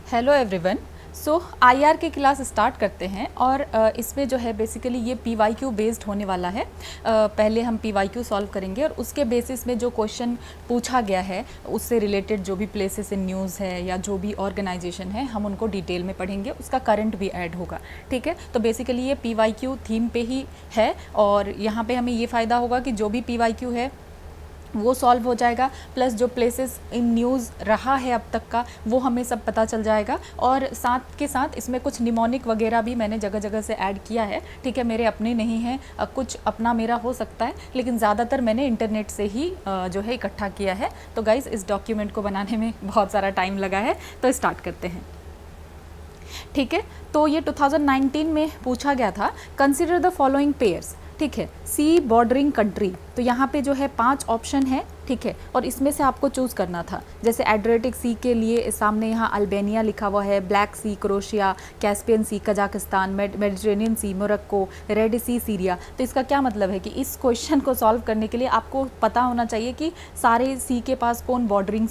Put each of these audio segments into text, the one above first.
Hello everyone. So IR की class start करते हैं और इसमें जो है बेसिकली ये पीवाईक्यू बेस्ड होने वाला है। पहले हम पीवाईक्यू सॉल्व करेंगे और उसके बेसिस में जो क्वेश्चन पूछा गया है उससे रिलेटेड जो भी प्लेसेस इन न्यूज़ है या जो भी ऑर्गेनाइजेशन है हम उनको डिटेल में पढ़ेंगे, उसका करंट भी ऐड होगा। ठीक है, तो बेसिकली ये पीवाईक्यू थीम पे ही है और यहाँ पे हमें ये फ़ायदा होगा कि जो भी पीवाईक्यू है वो सॉल्व हो जाएगा, प्लस जो प्लेसेस इन न्यूज़ रहा है अब तक का वो हमें सब पता चल जाएगा। और साथ के साथ इसमें कुछ निमोनिक वगैरह भी मैंने जगह जगह से ऐड किया है। ठीक है, मेरे अपने नहीं हैं, कुछ अपना मेरा हो सकता है, लेकिन ज़्यादातर मैंने इंटरनेट से ही जो है इकट्ठा किया है। तो गाइज़ इस डॉक्यूमेंट को बनाने में बहुत सारा टाइम लगा है, तो स्टार्ट करते हैं। ठीक है, तो ये 2019 में पूछा गया था, कंसिडर द फॉलोइंग पेयर्स। ठीक है, सी बॉर्डरिंग कंट्री, तो यहाँ पे जो है 5 ऑप्शन है। ठीक है, और इसमें से आपको चूज़ करना था। जैसे एड्रियाटिक सी के लिए सामने यहाँ अल्बानिया लिखा हुआ है, ब्लैक सी क्रोशिया, कैस्पियन सी कजाकिस्तान, मेडिटेरेनियन सी मोरक्को, रेड सी सीरिया। तो इसका क्या मतलब है कि इस क्वेश्चन को सॉल्व करने के लिए आपको पता होना चाहिए कि सारे सी के पास कौन बॉर्डरिंग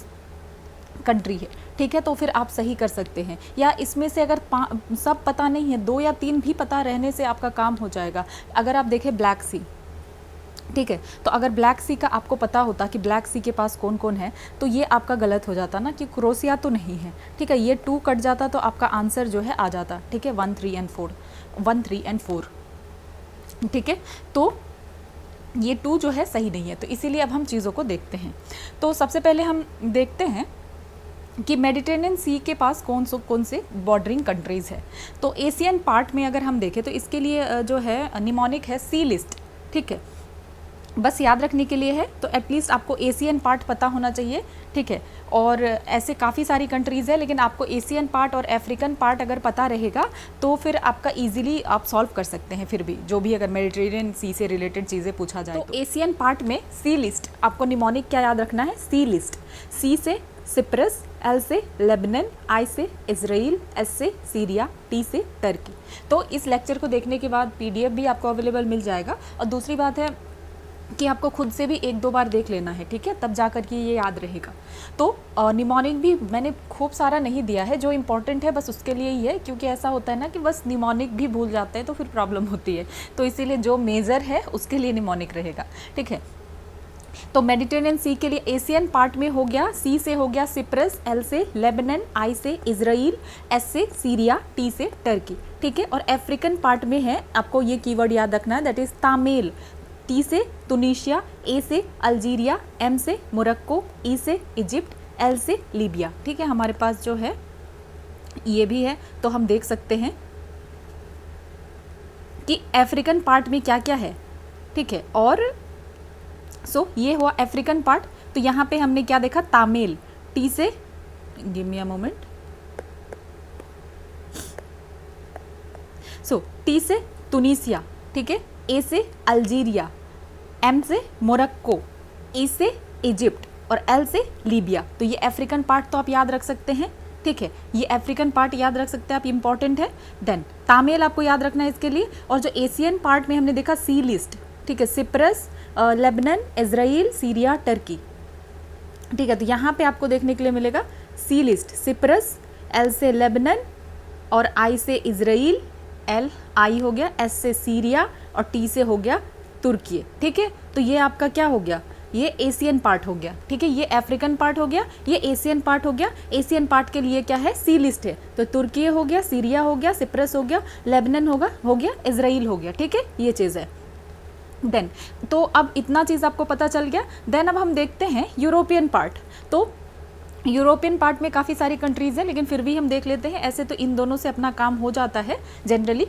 कंट्री है। ठीक है, तो फिर आप सही कर सकते हैं। या इसमें से अगर सब पता नहीं है, 2 या 3 भी पता रहने से आपका काम हो जाएगा। अगर आप देखें ब्लैक सी, ठीक है, तो अगर ब्लैक सी का आपको पता होता कि ब्लैक सी के पास कौन कौन है तो ये आपका गलत हो जाता ना, कि क्रोशिया तो नहीं है। ठीक है, ये 2 कट जाता तो आपका आंसर जो है आ जाता। ठीक है, 1, 3 एंड 4। ठीक है, तो ये 2 जो है सही नहीं है, तो इसीलिए अब हम चीज़ों को देखते हैं। तो सबसे पहले हम देखते हैं कि मेडिटेरेनियन सी के पास कौन से बॉर्डरिंग कंट्रीज़ है। तो एशियन पार्ट में अगर हम देखें तो इसके लिए जो है निमोनिक है सी लिस्ट। ठीक है, बस याद रखने के लिए है, तो एटलीस्ट आपको एशियन पार्ट पता होना चाहिए। ठीक है, और ऐसे काफ़ी सारी कंट्रीज़ है, लेकिन आपको एशियन पार्ट और अफ्रीकन पार्ट अगर पता रहेगा तो फिर आपका इजीली आप सॉल्व कर सकते हैं। फिर भी जो भी अगर मेडिटेरेनियन सी से रिलेटेड चीज़ें पूछा जाए तो एशियन पार्ट में सी लिस्ट, आपको निमोनिक क्या याद रखना है, सी लिस्ट। सी से सिप्रस, एल से लेबनान, आई से इजराइल, एस से सीरिया, टी से टर्की। तो इस लेक्चर को देखने के बाद पीडीएफ भी आपको अवेलेबल मिल जाएगा। और दूसरी बात है कि आपको खुद से भी 1-2 बार देख लेना है। ठीक है, तब जा कर के ये याद रहेगा। तो निमोनिक भी मैंने खूब सारा नहीं दिया है, जो इम्पोर्टेंट है बस उसके लिए ही है, क्योंकि ऐसा होता है ना कि बस निमोनिक भी भूल जाते हैं तो फिर प्रॉब्लम होती है। तो इसीलिए जो मेजर है उसके लिए निमोनिक रहेगा। ठीक है, तो मेडिटेरेनियन सी के लिए एशियन पार्ट में हो गया, सी से हो गया सिप्रस, एल से लेबनान, आई से इजराइल, एस से सीरिया, टी से टर्की। ठीक है, और अफ्रीकन पार्ट में है, आपको ये कीवर्ड याद रखना है, दैट इज तामिल। टी से तुनिशिया, ए से अल्जीरिया, एम से मोरक्को, ई से इजिप्ट, एल से लीबिया। ठीक है, हमारे पास जो है ये भी है, तो हम देख सकते हैं कि अफ्रीकन पार्ट में क्या क्या है। ठीक है, और ये हुआ अफ्रीकन पार्ट। तो यहाँ पे हमने क्या देखा, तामिल। टी से, give me a moment, T से तुनिसिया। ठीक है, ए से अल्जीरिया, एम से मोरक्को, ई से इजिप्ट और एल से लीबिया। तो ये अफ्रीकन पार्ट तो आप याद रख सकते हैं। ठीक है, ये अफ्रीकन पार्ट याद रख सकते हैं आप, इंपॉर्टेंट है। देन तामिल आपको याद रखना है इसके लिए। और जो एशियन पार्ट में हमने देखा सी लिस्ट। ठीक है, Cyprus, Lebanon, Israel, Syria, Turkey. ठीक है, तो यहाँ पे आपको देखने के लिए मिलेगा सी लिस्ट, सिप्रस, एल से लेबनान और आई से इजराइल, एल आई हो गया, एस से सीरिया और टी से हो गया तुर्की। ठीक है, तो ये आपका क्या हो गया, ये एशियन पार्ट हो गया। ठीक है, ये अफ्रीकन पार्ट हो गया, ये एशियन पार्ट हो गया। एशियन पार्ट के लिए क्या है, सी लिस्ट है, तो तुर्की हो गया, सीरिया हो गया, सिप्रस हो गया, लेबनान हो गया, इजराइल हो गया। ठीक है, ये चीज़ है। देन तो अब इतना चीज़ आपको पता चल गया। देन अब हम देखते हैं यूरोपियन पार्ट। तो यूरोपियन पार्ट में काफ़ी सारी कंट्रीज़ हैं, लेकिन फिर भी हम देख लेते हैं। ऐसे तो इन दोनों से अपना काम हो जाता है जनरली,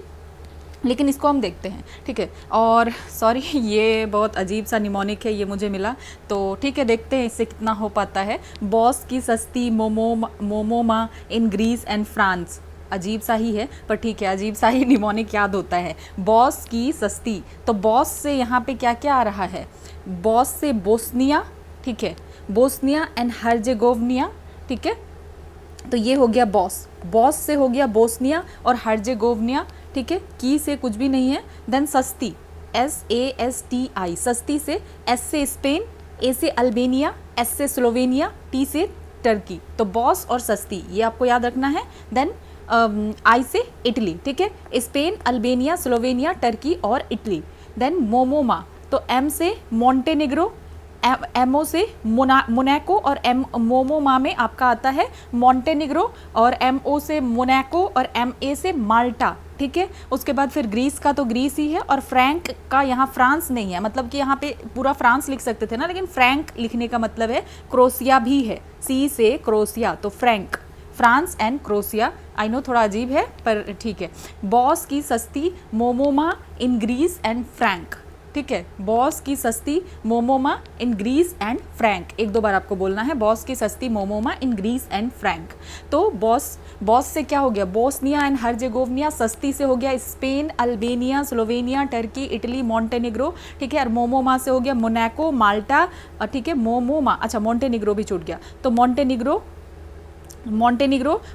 लेकिन इसको हम देखते हैं। ठीक है, और सॉरी ये बहुत अजीब सा निमोनिक है, ये मुझे मिला, तो ठीक है देखते हैं इससे कितना हो पाता है। बॉस की सस्ती मोमोमा इन ग्रीस एंड फ्रांस। अजीब सा ही है, पर ठीक है, अजीब सा ही निमोनिक याद होता है। बॉस की सस्ती, तो बॉस से यहाँ पे क्या क्या आ रहा है, बॉस से बोस्निया। ठीक है, बोस्निया एंड हर्जेगोविना। ठीक है, तो ये हो गया बॉस, बॉस से हो गया बोस्निया और हर्जेगोविना। ठीक है, की से कुछ भी नहीं है। देन सस्ती, SASTI, सस्ती से, एस से स्पेन, ए से अल्बानिया, एस से स्लोवेनिया, टी से टर्की, तो बॉस और सस्ती ये आपको याद रखना है। देन आई से इटली, ठीक है, स्पेन, अल्बेनिया, स्लोवेनिया, टर्की और इटली। देन मोमोमा, तो एम से मॉन्टेनिग्रो, एमओ से मोनाको और मोमोमा में आपका आता है मॉन्टेनिग्रो, और एमओ से मोनाको और एमए से माल्टा, ठीक है। उसके बाद फिर ग्रीस का तो ग्रीस ही है, और फ्रैंक का यहाँ फ्रांस नहीं है, मतलब कि यहाँ पे पूरा फ्रांस लिख सकते थे ना, लेकिन फ्रैंक लिखने का मतलब है क्रोशिया भी है, सी से क्रोशिया, तो Frank, France and crochet. I know थोड़ा अजीब है पर ठीक है। बॉस की सस्ती मोमोमा इन ग्रीस एंड फ्रैंक, ठीक है, बॉस की सस्ती मोमोमा इन ग्रीस एंड फ्रैंक, एक दो बार आपको बोलना है, बॉस की सस्ती मोमोमा इन ग्रीस एंड फ्रैंक। तो बॉस से क्या हो गया, बोस्निया एंड हर्जेगोविना, सस्ती से हो गया Spain, Albania, Slovenia, Turkey, Italy, Montenegro, ठीक है, और मोमोमा से हो गया मोनाको, माल्टा, ठीक है, मोमोमा, अच्छा मॉन्टेनिग्रो भी छूट गया, तो मॉन्टेनिग्रो,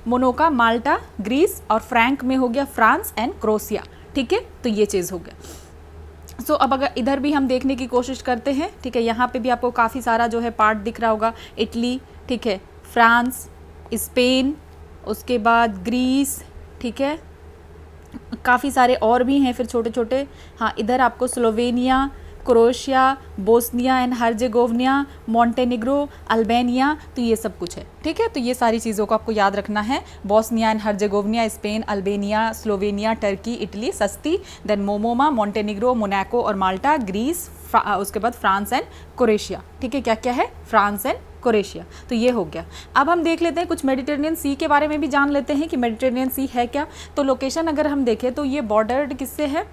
मोनाको, माल्टा, ग्रीस, और फ्रैंक में हो गया फ्रांस एंड क्रोशिया, ठीक है, तो ये चीज़ हो गया। सो अब अगर इधर भी हम देखने की कोशिश करते हैं, ठीक है, यहाँ पे भी आपको काफ़ी सारा जो है पार्ट दिख रहा होगा, इटली, ठीक है, फ्रांस, स्पेन, उसके बाद ग्रीस, ठीक है, काफ़ी सारे और भी हैं फिर छोटे छोटे। हाँ, इधर आपको Slovenia, Croatia, Bosnia and Herzegovina, Montenegro, Albania, तो ये सब कुछ है, ठीक है। तो ये सारी चीज़ों को आपको याद रखना है, Bosnia and Herzegovina, Spain, Albania, Slovenia, Turkey, Italy, सस्ती, देन मोमोमा, मॉन्टेनिग्रो, मोनाको और माल्टा, ग्रीस, उसके बाद फ्रांस एंड क्रोएशिया, ठीक है, क्या क्या है, फ्रांस एंड क्रोएशिया, तो ये हो गया। अब हम देख लेते हैं कुछ मेडिटेरेनियन सी के बारे में भी जान लेते हैं कि मेडिटेरेनियन सी है क्या। तो लोकेशन अगर हम देखें तो ये बॉर्डर्ड किससे है,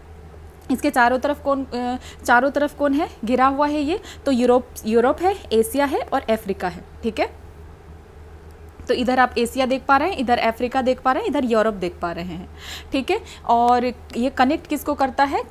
इसके चारों तरफ कौन है, घिरा हुआ है ये, तो यूरोप है, एशिया है और अफ्रीका है, ठीक है। तो इधर आप एशिया देख पा रहे हैं, इधर अफ्रीका देख पा रहे हैं, इधर यूरोप देख पा रहे हैं, ठीक है। और ये कनेक्ट किसको करता है,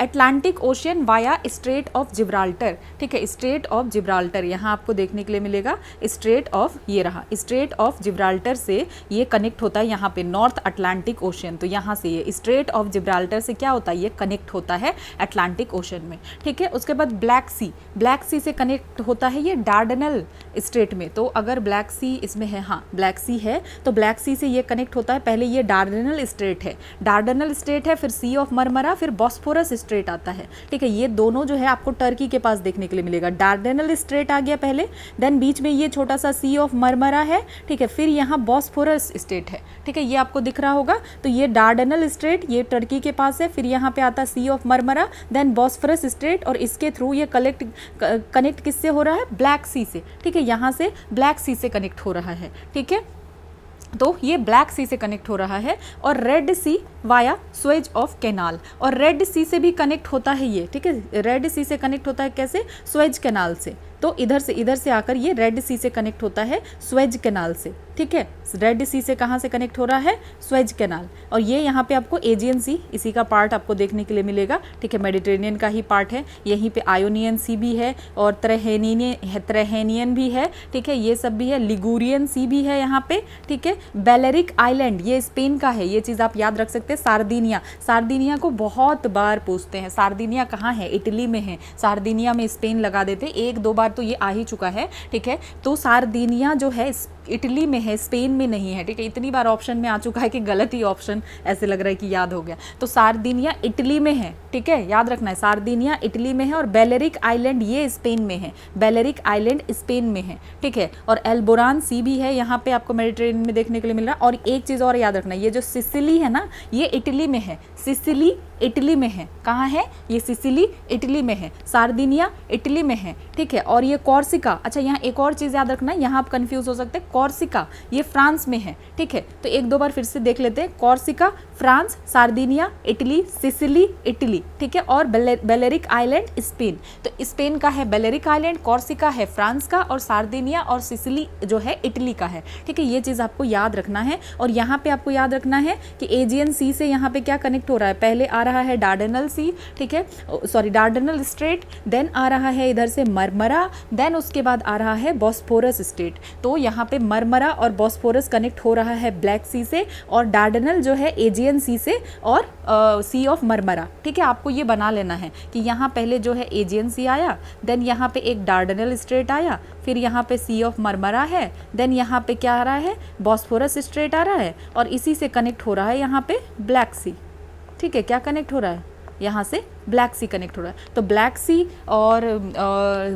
Atlantic ocean via straight of Gibraltar, ठीक है, स्ट्रेट ऑफ जिब्राल्टर यहाँ आपको देखने के लिए मिलेगा, स्ट्रेट ऑफ, ये रहा स्ट्रेट ऑफ जिब्राल्टर से ये कनेक्ट होता है यहाँ पे नॉर्थ अटलांटिक ओशियन, तो यहाँ से ये स्ट्रेट ऑफ जिब्राल्टर से क्या होता है, ये कनेक्ट होता है अटलांटिक ओशियन में, ठीक है। उसके बाद ब्लैक सी से कनेक्ट होता है ये डार्डनल स्ट्रेट में, तो अगर ब्लैक सी इसमें है, हाँ ब्लैक सी है, तो ब्लैक सी से ये कनेक्ट होता है, पहले ये डार्डनल स्ट्रेट है, फिर सी ऑफ मरमरा, फिर बॉस्फोरस स्ट्रेट आता है, ठीक है। ये दोनों जो है आपको टर्की के पास देखने के लिए मिलेगा, डार्डेनल स्ट्रेट आ गया पहले, देन बीच में ये छोटा सा सी ऑफ मरमरा है, ठीक है, फिर यहाँ बॉस्फोरस स्ट्रेट है, ठीक है, ये आपको दिख रहा होगा। तो ये डार्डेनल स्ट्रेट ये टर्की के पास है, फिर यहाँ पे आता Sea of Marmara, then Bosphorus Strait, और इसके थ्रू ये कनेक्ट किससे हो रहा है, ब्लैक सी से, ठीक है, यहाँ से ब्लैक सी से कनेक्ट हो रहा है, ठीक है। तो ये ब्लैक सी से कनेक्ट हो रहा है, और Red Sea via Suez of canal, और रेड सी से भी कनेक्ट होता है ये, ठीक है, रेड सी से कनेक्ट होता है कैसे, स्वेज कैनाल से, तो इधर से आकर ये रेड सी से कनेक्ट होता है स्वेज कैनाल से, ठीक है। रेड सी से कहाँ से कनेक्ट हो रहा है, स्वेज कैनाल, और ये यहाँ पे आपको एजियन सी इसी का पार्ट आपको देखने के लिए मिलेगा, ठीक है, मेडिटेरेनियन का ही पार्ट है, यहीं पे आयोनियन सी भी है, और त्रहेनियन भी है, ठीक है, ये सब भी है, लिगुरियन सी भी है यहाँ पे, ठीक है। बेलेरिक आइलैंड ये स्पेन का है, ये चीज़ आप याद रख सकते हैं। सार्दिनिया को बहुत बार पूछते हैं, सार्दिनिया कहाँ है, इटली में है, सार्दिनिया में स्पेन लगा देते, एक दो बार तो ये आ ही चुका है, ठीक है। तो सार्दिनिया जो है इटली में है, स्पेन में नहीं है, ठीक है, इतनी बार ऑप्शन में आ चुका है कि गलत ही ऑप्शन ऐसे लग रहा है कि याद हो गया। तो सार्दिनिया इटली में है, ठीक है, याद रखना है, सार्दिनिया इटली में है, और बेलेरिक आइलैंड ये स्पेन में है, बेलेरिक आइलैंड स्पेन में है, ठीक है। और एल्बोरान सी भी है यहाँ पे आपको मेडिटेरेनियन में देखने के लिए मिल रहा है। और एक चीज़ और याद रखना, ये जो सिसिली है ना, ये इटली में है, सिसिली इटली में है, कहाँ है ये, सिसिली इटली में है, सार्दिनिया इटली में है, ठीक है। और ये कॉर्सिका, अच्छा यहाँ एक और चीज़ याद रखना, यहाँ आप कंफ्यूज हो सकते हैं, कॉर्सिका ये फ्रांस में है, ठीक है। तो एक दो बार फिर से देख लेते हैं, Corsica France, Sardinia Italy, Sicily Italy, ठीक है, और बेलेरिक आइलैंड स्पेन, तो स्पेन का है बेलेरिक आइलैंड, कॉर्सिका है फ्रांस का, और सार्दिनिया और सिसिली जो है इटली का है, ठीक है। ये चीज़ आपको याद रखना है। और यहाँ पे आपको याद रखना है कि एजियन सी से यहाँ पे क्या कनेक्ट हो रहा है, पहले आ रहा है डार्डेनल सी, ठीक है, सॉरी डार्डेनल स्ट्रेट, देन आ रहा है इधर से मरमरा, देन उसके बाद आ रहा है बॉस्फोरस स्ट्रेट। तो यहाँ पे मरमरा और बॉस्फोरस कनेक्ट हो रहा है ब्लैक सी से, और डार्डनल जो है एजियन सी से और सी ऑफ मरमरा। ठीक है, आपको ये बना लेना है कि यहाँ पहले जो है एजियन सी आया, देन यहाँ पे एक डार्डनल स्ट्रेट आया, फिर यहाँ पे सी ऑफ मरमरा है, देन यहाँ पे क्या आ रहा है, बॉस्फोरस स्ट्रेट आ रहा है, और इसी से कनेक्ट हो रहा है यहाँ पे ब्लैक सी। ठीक है, क्या कनेक्ट हो रहा है, यहाँ से ब्लैक सी कनेक्ट हो रहा है। तो ब्लैक सी और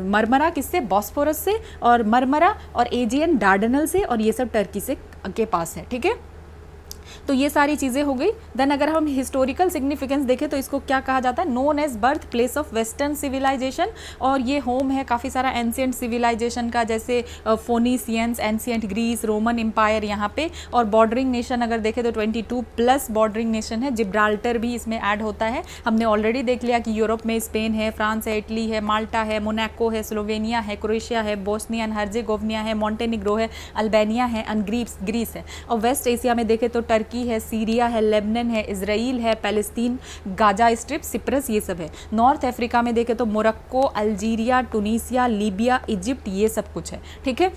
मरमरा किससे, बॉस्फोरस से, और मरमरा और एजियन डार्डनल से, और ये सब टर्की से के पास है। ठीक है, तो ये सारी चीज़ें हो गई। देन अगर हम हिस्टोरिकल सिग्निफिकेंस देखें तो इसको क्या कहा जाता है, known as birth place of western civilization, और ये होम है काफ़ी सारा एंशियंट सिविलाइजेशन का, जैसे फोनीसियंस, एंशियंट ग्रीस, रोमन एम्पायर यहाँ पे, और बॉर्डरिंग नेशन अगर देखें तो 22 प्लस बॉर्डरिंग नेशन है, जिब्राल्टर भी इसमें ऐड होता है। हमने ऑलरेडी देख लिया कि यूरोप में स्पेन है, फ्रांस है, इटली है, माल्टा है, मोनाको है, स्लोवेनिया है, क्रोएशिया है, बोस्निया एंड हर्जेगोविना है, मॉन्टेनिग्रो है, अल्बानिया है, एंड ग्रीस है। और वेस्ट एशिया में देखें तो टर्की है, सीरिया है, लेबनान है, इजराइल है, पैलेस्तीन, गाजा स्ट्रिप, सिप्रस, ये सब है। नॉर्थ अफ्रीका में देखें तो मोरक्को, अल्जीरिया, टूनिसिया, लीबिया, इजिप्ट, ये सब कुछ है। ठीक है,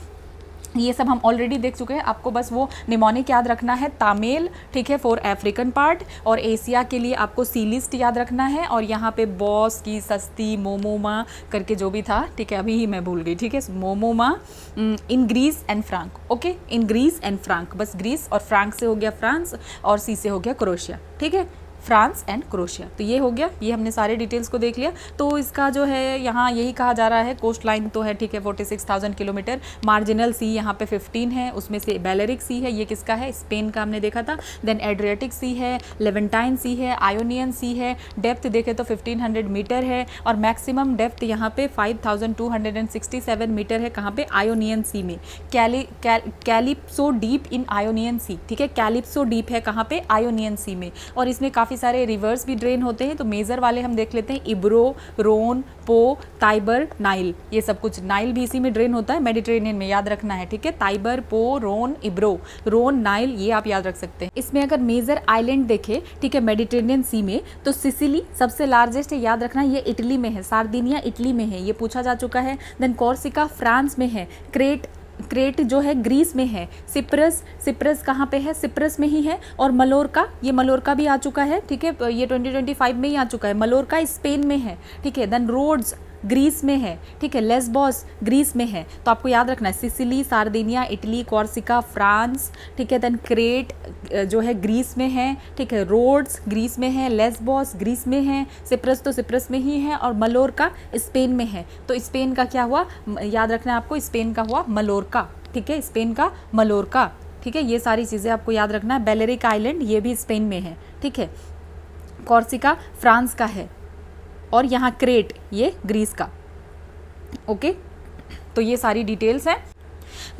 ये सब हम ऑलरेडी देख चुके हैं, आपको बस वो निमोनिक याद रखना है, तामेल। ठीक है, फॉर अफ्रीकन पार्ट, और एशिया के लिए आपको सी लिस्ट याद रखना है, और यहाँ पे बॉस की, सस्ती, मोमोमा करके जो भी था, ठीक है, अभी ही मैं भूल गई। ठीक है, मोमोमा in Greece and France. Okay, in Greece and France, बस ग्रीस और फ्रांक से हो गया फ्रांस, और सी से हो गया क्रोएशिया। ठीक है, फ्रांस एंड क्रोएशिया। तो ये हो गया, ये हमने सारे डिटेल्स को देख लिया। तो इसका जो है यहाँ यही कहा जा रहा है, कोस्ट लाइन तो है, ठीक है, 46,000 किलोमीटर। मार्जिनल सी यहाँ पे 15 है, उसमें से बैलेरिक सी है, ये किसका है, स्पेन का हमने देखा था। देन एड्रियाटिक सी है, लेवेंटाइन सी है, आयोनियन सी है। डेप्थ देखे तो 1500 मीटर है, और मैक्सिमम डेप्थ यहाँ पे 5267 मीटर है। कहाँ पे, आयोनियन सी में। कैलिप्सो डीप इन आयोनियन सी। ठीक है, कैलिप्सो डीप है कहाँ पे, आयोनियन सी में। और इसमें काफ़ी सारे रिवर्स भी ड्रेन होते हैं, तो मेजर वाले हम देख लेते हैं, इब्रो, रोन, पो, ताइबर, नाइल, ये सब कुछ। नाइल भी इसी में ड्रेन होता है, मेडिटेरेनियन में, याद रखना है। ठीक है, ताइबर, पो, रोन, इब्रो, रोन, नाइल, ये आप याद रख सकते हैं। इसमें अगर मेजर आइलैंड देखें, ठीक है, मेडिटेरेनियन सी में, तो सिसिली सबसे लार्जेस्ट है, याद रखना, ये इटली में है। सार्दिनिया इटली में है, ये पूछा जा चुका है। देन कॉर्सिका फ्रांस में है। क्रेट जो है ग्रीस में है। सिप्रस कहाँ पे है, सिप्रस में ही है। और मलोरका, ये मलोरका भी आ चुका है। ठीक है, ये 2025 में ही आ चुका है। मलोरका स्पेन में है। ठीक है, देन रोड्स ग्रीस में है। ठीक है, लेस्बोस ग्रीस में है। तो आपको याद रखना है, Sicily, Sardinia, Italy, Corsica, France. ठीक है, देन क्रेट जो है ग्रीस में है। ठीक है, रोड्स ग्रीस में है, लेस्बोस ग्रीस में है, सिप्रस तो सिप्रस में ही है, और मलोरका स्पेन में है। तो स्पेन का क्या हुआ, याद रखना है आपको, स्पेन का हुआ मलोरका। ठीक है, स्पेन का मलोरका। ठीक है, ये सारी चीज़ें आपको याद रखना है। बैलेरिक आइलैंड, ये भी स्पेन में है। ठीक है, कॉर्सिका फ्रांस का है, और यहाँ क्रेट ये ग्रीस का। ओके, तो ये सारी डिटेल्स हैं।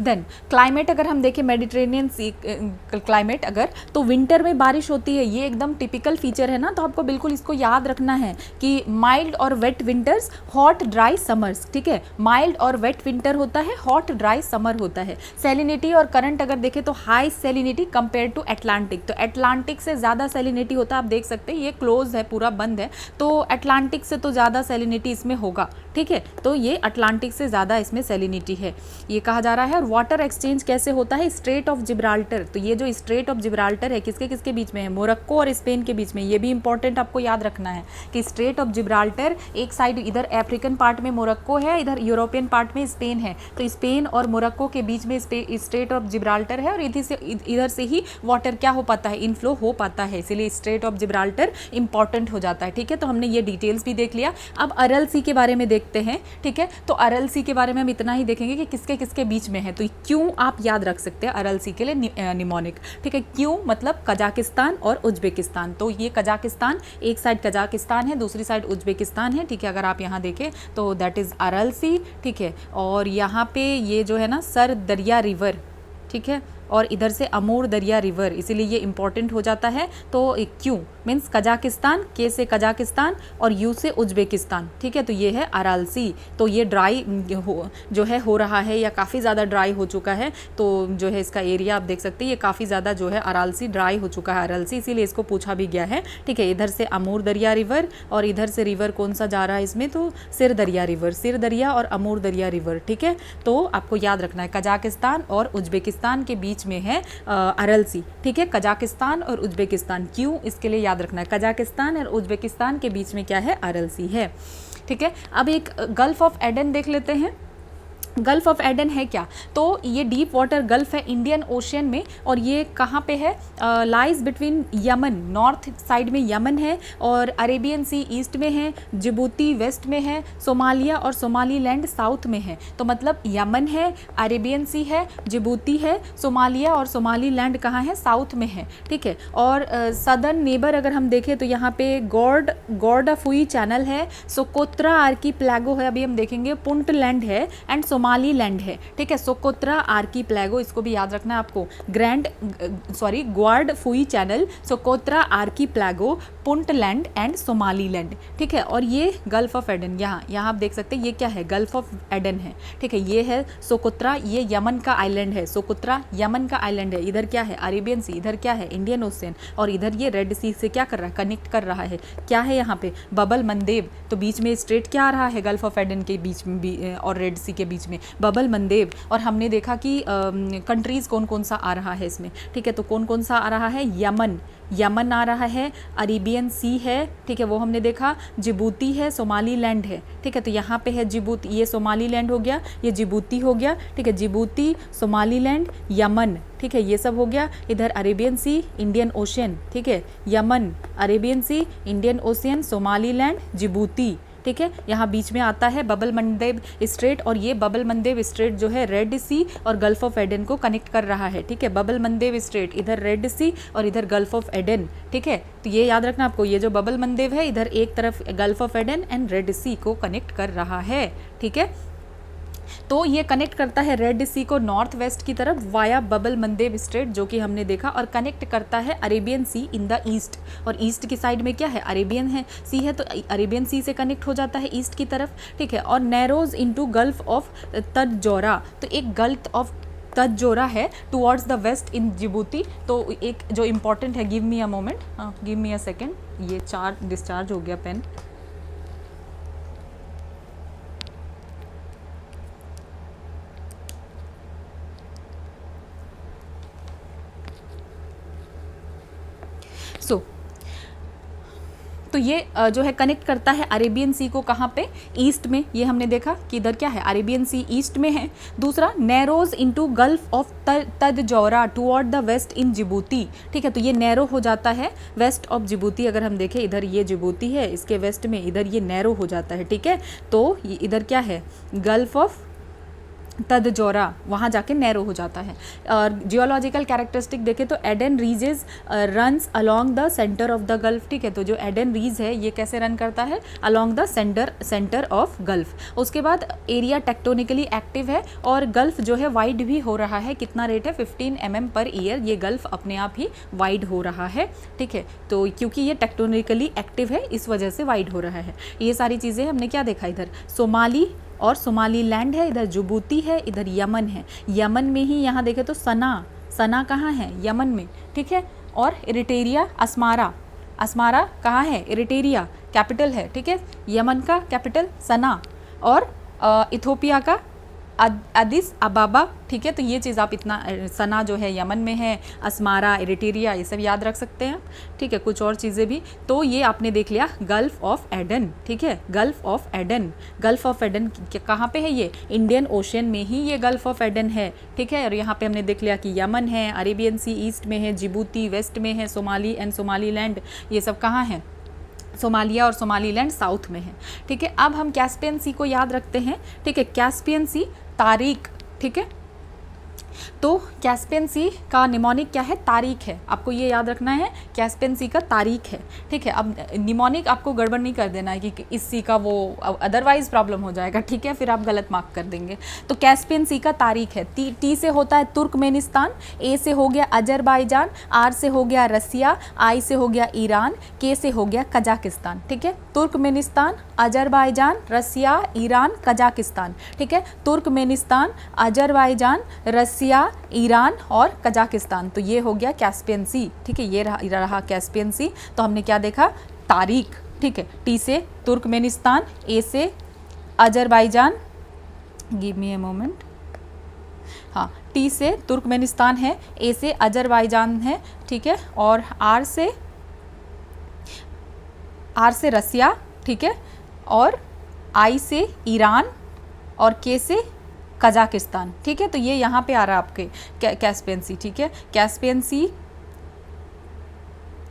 देन क्लाइमेट अगर हम देखें, मेडिटेरेनियन सी क्लाइमेट अगर, तो विंटर में बारिश होती है, ये एकदम टिपिकल फीचर है ना। तो आपको बिल्कुल इसको याद रखना है कि माइल्ड और wet winters, hot dry summers. ठीक है, माइल्ड और वेट विंटर होता है, हॉट ड्राई समर होता है। सैलिनिटी और करंट अगर देखें तो high salinity compare to Atlantic, तो एटलांटिक से ज़्यादा सैलिनिटी होता है। आप देख सकते हैं ये क्लोज है, पूरा बंद है, तो एटलांटिक से तो ज़्यादा सैलिनिटी इसमें होगा। ठीक है, तो ये अटलांटिक से ज़्यादा इसमें सैलिनिटी है, ये कहा जा रहा है। और वाटर एक्सचेंज कैसे होता है, स्ट्रेट ऑफ जिब्राल्टर। तो ये जो स्ट्रेट ऑफ जिब्राल्टर है, किसके किसके बीच में है, मोरक्को और स्पेन के बीच में। ये भी इंपॉर्टेंट आपको याद रखना है कि स्ट्रेट ऑफ जिब्राल्टर, एक साइड इधर अफ्रीकन पार्ट में मोरक्को है, इधर यूरोपियन पार्ट में स्पेन है। तो स्पेन और मोरक्को के बीच में स्ट्रेट ऑफ जिब्राल्टर है, और इधर से ही वाटर क्या हो पाता है, इनफ्लो हो पाता है, इसीलिए स्ट्रेट ऑफ जिब्राल्टर इंपॉर्टेंट हो जाता है। ठीक है, तो हमने ये डिटेल्स भी देख लिया। अब अरल सी के बारे में देखते हैं। ठीक है, तो अरल सी के बारे में हम इतना ही देखेंगे कि किसके किसके बीच में है। तो क्यों आप याद रख सकते हैं अरल सी के लिए निमोनिक। ठीक है, क्यों मतलब कजाकिस्तान और उज्बेकिस्तान। तो ये कजाकिस्तान, एक साइड कजाकिस्तान है, दूसरी साइड उज्बेकिस्तान है। ठीक है, अगर आप यहाँ देखें तो दैट इज़ अरल सी। ठीक है, और यहाँ पे ये जो है ना सर दरिया रिवर, ठीक है, और इधर से अमूर दरिया रिवर, इसीलिए ये इंपॉर्टेंट हो जाता है। तो क्यों मीन्स कजाकिस्तान, के से कजाकिस्तान और यू से उज्बेकिस्तान, ठीक है। तो ये है अराल सी। तो ये ड्राई जो है हो रहा है या काफ़ी ज़्यादा ड्राई हो चुका है। तो जो है इसका एरिया आप देख सकते हैं, ये काफ़ी ज़्यादा जो है अराल सी ड्राई हो चुका है, अराल सी, इसीलिए इसको पूछा भी गया है, ठीक है। इधर से अमूर दरिया रिवर और इधर से रिवर कौन सा जा रहा है इसमें, तो सिर दरिया रिवर, सिर दरिया और अमूर दरिया रिवर, ठीक है। तो आपको याद रखना है कजाकिस्तान और उज्बेकिस्तान के बीच में है अरल सी, ठीक है। कजाकिस्तान और उज्बेकिस्तान, क्यों, इसके लिए याद रखना है, कजाकिस्तान और उज्बेकिस्तान के बीच में क्या है, अरल सी है, ठीक है। अब एक गल्फ ऑफ एडन देख लेते हैं। गल्फ ऑफ एडन है क्या, तो ये डीप वाटर गल्फ है इंडियन ओशियन में, और ये कहाँ पे है, lies between Yemen, north side में यमन है, और अरेबियन सी ईस्ट में है, जिबूती वेस्ट में है, सोमालिया और सोमाली लैंड साउथ में है। तो मतलब यमन है, अरेबियन सी है, जिबूती है, सोमालिया और सोमाली लैंड कहाँ है, साउथ में है, ठीक है। और सदर्न नेबर अगर हम देखें तो यहाँ पे गॉर्डाफुई चैनल है, सोकोत्रा आर्कीपेलागो है, अभी हम देखेंगे, पुंटलैंड है एंड सोमाली लैंड है, ठीक है। सोकोत्रा आर्कीपेलागो, इसको भी याद रखना है आपको, Guardafui Channel, Socotra archipelago, Puntland and Somaliland, ठीक है। और ये गल्फ ऑफ एडन, यहाँ आप देख सकते हैं, ये क्या है, गल्फ ऑफ एडन है, ठीक है। ये है सोकोत्रा, ये यमन का आइलैंड है, सोकोत्रा यमन का आइलैंड है। इधर क्या है, अरेबियन सी, इधर क्या है, इंडियन ओशियन, और इधर ये रेड सी से क्या कर रहा है, कनेक्ट कर रहा है। क्या है यहाँ पे, बबल मंदेब, तो बीच में स्ट्रेट क्या आ रहा है, गल्फ ऑफ एडन के बीच में भी और रेड सी के बीच में बबल मंदेब। और हमने देखा कि कंट्रीज़ कौन कौन सा आ रहा है इसमें, ठीक है। तो कौन कौन सा आ रहा है, यमन आ रहा है, अरेबियन सी है, ठीक है, वो हमने देखा, जिबूती है, सोमाली लैंड है, ठीक है। तो यहाँ पे है जिबूती, ये सोमाली लैंड हो गया, ये जिबूती हो गया, ठीक है, जिबूती, सोमाली लैंड, यमन, ठीक है, ये सब हो गया। इधर अरेबियन सी, इंडियन ओशियन, ठीक है, Yemen, Arabian Sea, Indian Ocean, Somaliland, Djibouti, ठीक है। यहाँ बीच में आता है बबल मंदेब स्ट्रेट, और ये बबल मंदेब स्ट्रेट जो है रेड सी और गल्फ ऑफ एडन को कनेक्ट कर रहा है, ठीक है। बबल मंदेब स्ट्रेट, इधर रेड सी और इधर गल्फ ऑफ एडन, ठीक है। तो ये याद रखना आपको, ये जो बबल मंदेब है, इधर एक तरफ Gulf of Aden and Red Sea को कनेक्ट कर रहा है, ठीक है। तो ये कनेक्ट करता है रेड सी को नॉर्थ वेस्ट की तरफ वाया बबल मंदेब स्ट्रेट, जो कि हमने देखा, और कनेक्ट करता है Arabian Sea in the east, और ईस्ट की साइड में क्या है, अरेबियन है सी है, तो अरेबियन सी से कनेक्ट हो जाता है ईस्ट की तरफ, ठीक है। और narrows into Gulf of Tadjoura, तो एक गल्फ ऑफ तंजौरा है towards the west in Djibouti. तो एक जो इंपॉर्टेंट है, गिव मी अ मोमेंट, हाँ गिव मी अ सेकेंड, ये चार्ज डिस्चार्ज हो गया पेन। तो ये जो है कनेक्ट करता है अरेबियन सी को, कहाँ पे, ईस्ट में। ये हमने देखा कि इधर क्या है, अरेबियन सी ईस्ट में है। दूसरा, narrows into Gulf of Tadjoura toward the west in Djibouti, ठीक है। तो ये नैरो हो जाता है वेस्ट ऑफ जिबूती, अगर हम देखें, इधर ये जिबूती है, इसके वेस्ट में इधर ये नैरो हो जाता है, ठीक है। तो इधर क्या है, गल्फ ऑफ तंजौरा, वहाँ जाके नैरो हो जाता है। और जियोलॉजिकल कैरेक्टरिस्टिक देखें तो Aden ridges runs along the centre of the gulf, ठीक है। तो जो एडन रीज है, ये कैसे रन करता है, along the centre of gulf. उसके बाद एरिया टेक्टोनिकली एक्टिव है, और गल्फ जो है वाइड भी हो रहा है, कितना रेट है, 15 mm पर ईयर, ये गल्फ अपने आप ही वाइड हो रहा है, ठीक है। तो क्योंकि ये टेक्टोनिकली एक्टिव है, इस वजह से वाइड हो रहा है। ये सारी चीज़ें हमने क्या देखा, इधर सोमाली और सोमाली लैंड है, इधर जिबूती है, इधर यमन है। यमन में ही यहाँ देखें तो सना कहाँ है, यमन में, ठीक है। और इरिटेरिया, अस्मारा कहाँ है, इरिटेरिया कैपिटल है, ठीक है। यमन का कैपिटल सना, और इथोपिया का अदिस अबाबा, ठीक है। तो ये चीज़ आप इतना, सना जो है यमन में है, अस्मारा, इरिटेरिया, ये सब याद रख सकते हैं, ठीक है। कुछ और चीज़ें भी, तो ये आपने देख लिया गल्फ ऑफ एडन, ठीक है। गल्फ ऑफ एडन कहाँ पे है, ये इंडियन ओशियन में ही ये गल्फ ऑफ एडन है, ठीक है। और यहाँ पे हमने देख लिया कि यमन है, अरेबियन सी ईस्ट में है, जिबूती वेस्ट में है, सोमाली एंड सोमाली लैंड, ये सब कहाँ है, सोमालिया और सोमाली लैंड साउथ में है, ठीक है। अब हम कैस्पियन सी को याद रखते हैं, ठीक है। कैस्पियन सी तारीख, ठीक है। तो कैस्पियन सी का निमोनिक क्या है, तारीख है, आपको ये याद रखना है, कैस्पियन सी का तारीख है, ठीक है। अब निमोनिक आपको गड़बड़ नहीं कर देना है कि इस सी का वो अदरवाइज प्रॉब्लम हो जाएगा, ठीक है, फिर आप गलत मार्क कर देंगे। तो कैस्पियन सी का तारीख है, टी से होता है तुर्कमेनिस्तान, ए से हो गया अजरबैजान, आर से हो गया रसिया, आई से हो गया ईरान, के से हो गया कजाकिस्तान, ठीक है। तुर्कमेनिस्तान, अजरबैजान, रसिया, ईरान, कजाकिस्तान, ठीक है। तुर्कमेनिस्तान, अजरबैजान, रसिया, ईरान और कजाकिस्तान, तो ये हो गया कैस्पियन सी, ठीक है, ये रहा कैस्पियन सी। तो हमने क्या देखा, तारीख, ठीक है, टी से तुर्कमेनिस्तान, ए से Azerbaijan, give me a moment, हाँ, टी से तुर्कमेनिस्तान है, ए से अजरबैजान है, ठीक है, और आर से रसिया, ठीक है, और आई से ईरान और के से कजाकिस्तान, ठीक है। तो ये यहाँ पे आ रहा है आपके कैस्पियन सी, ठीक है, कैस्पियन सी,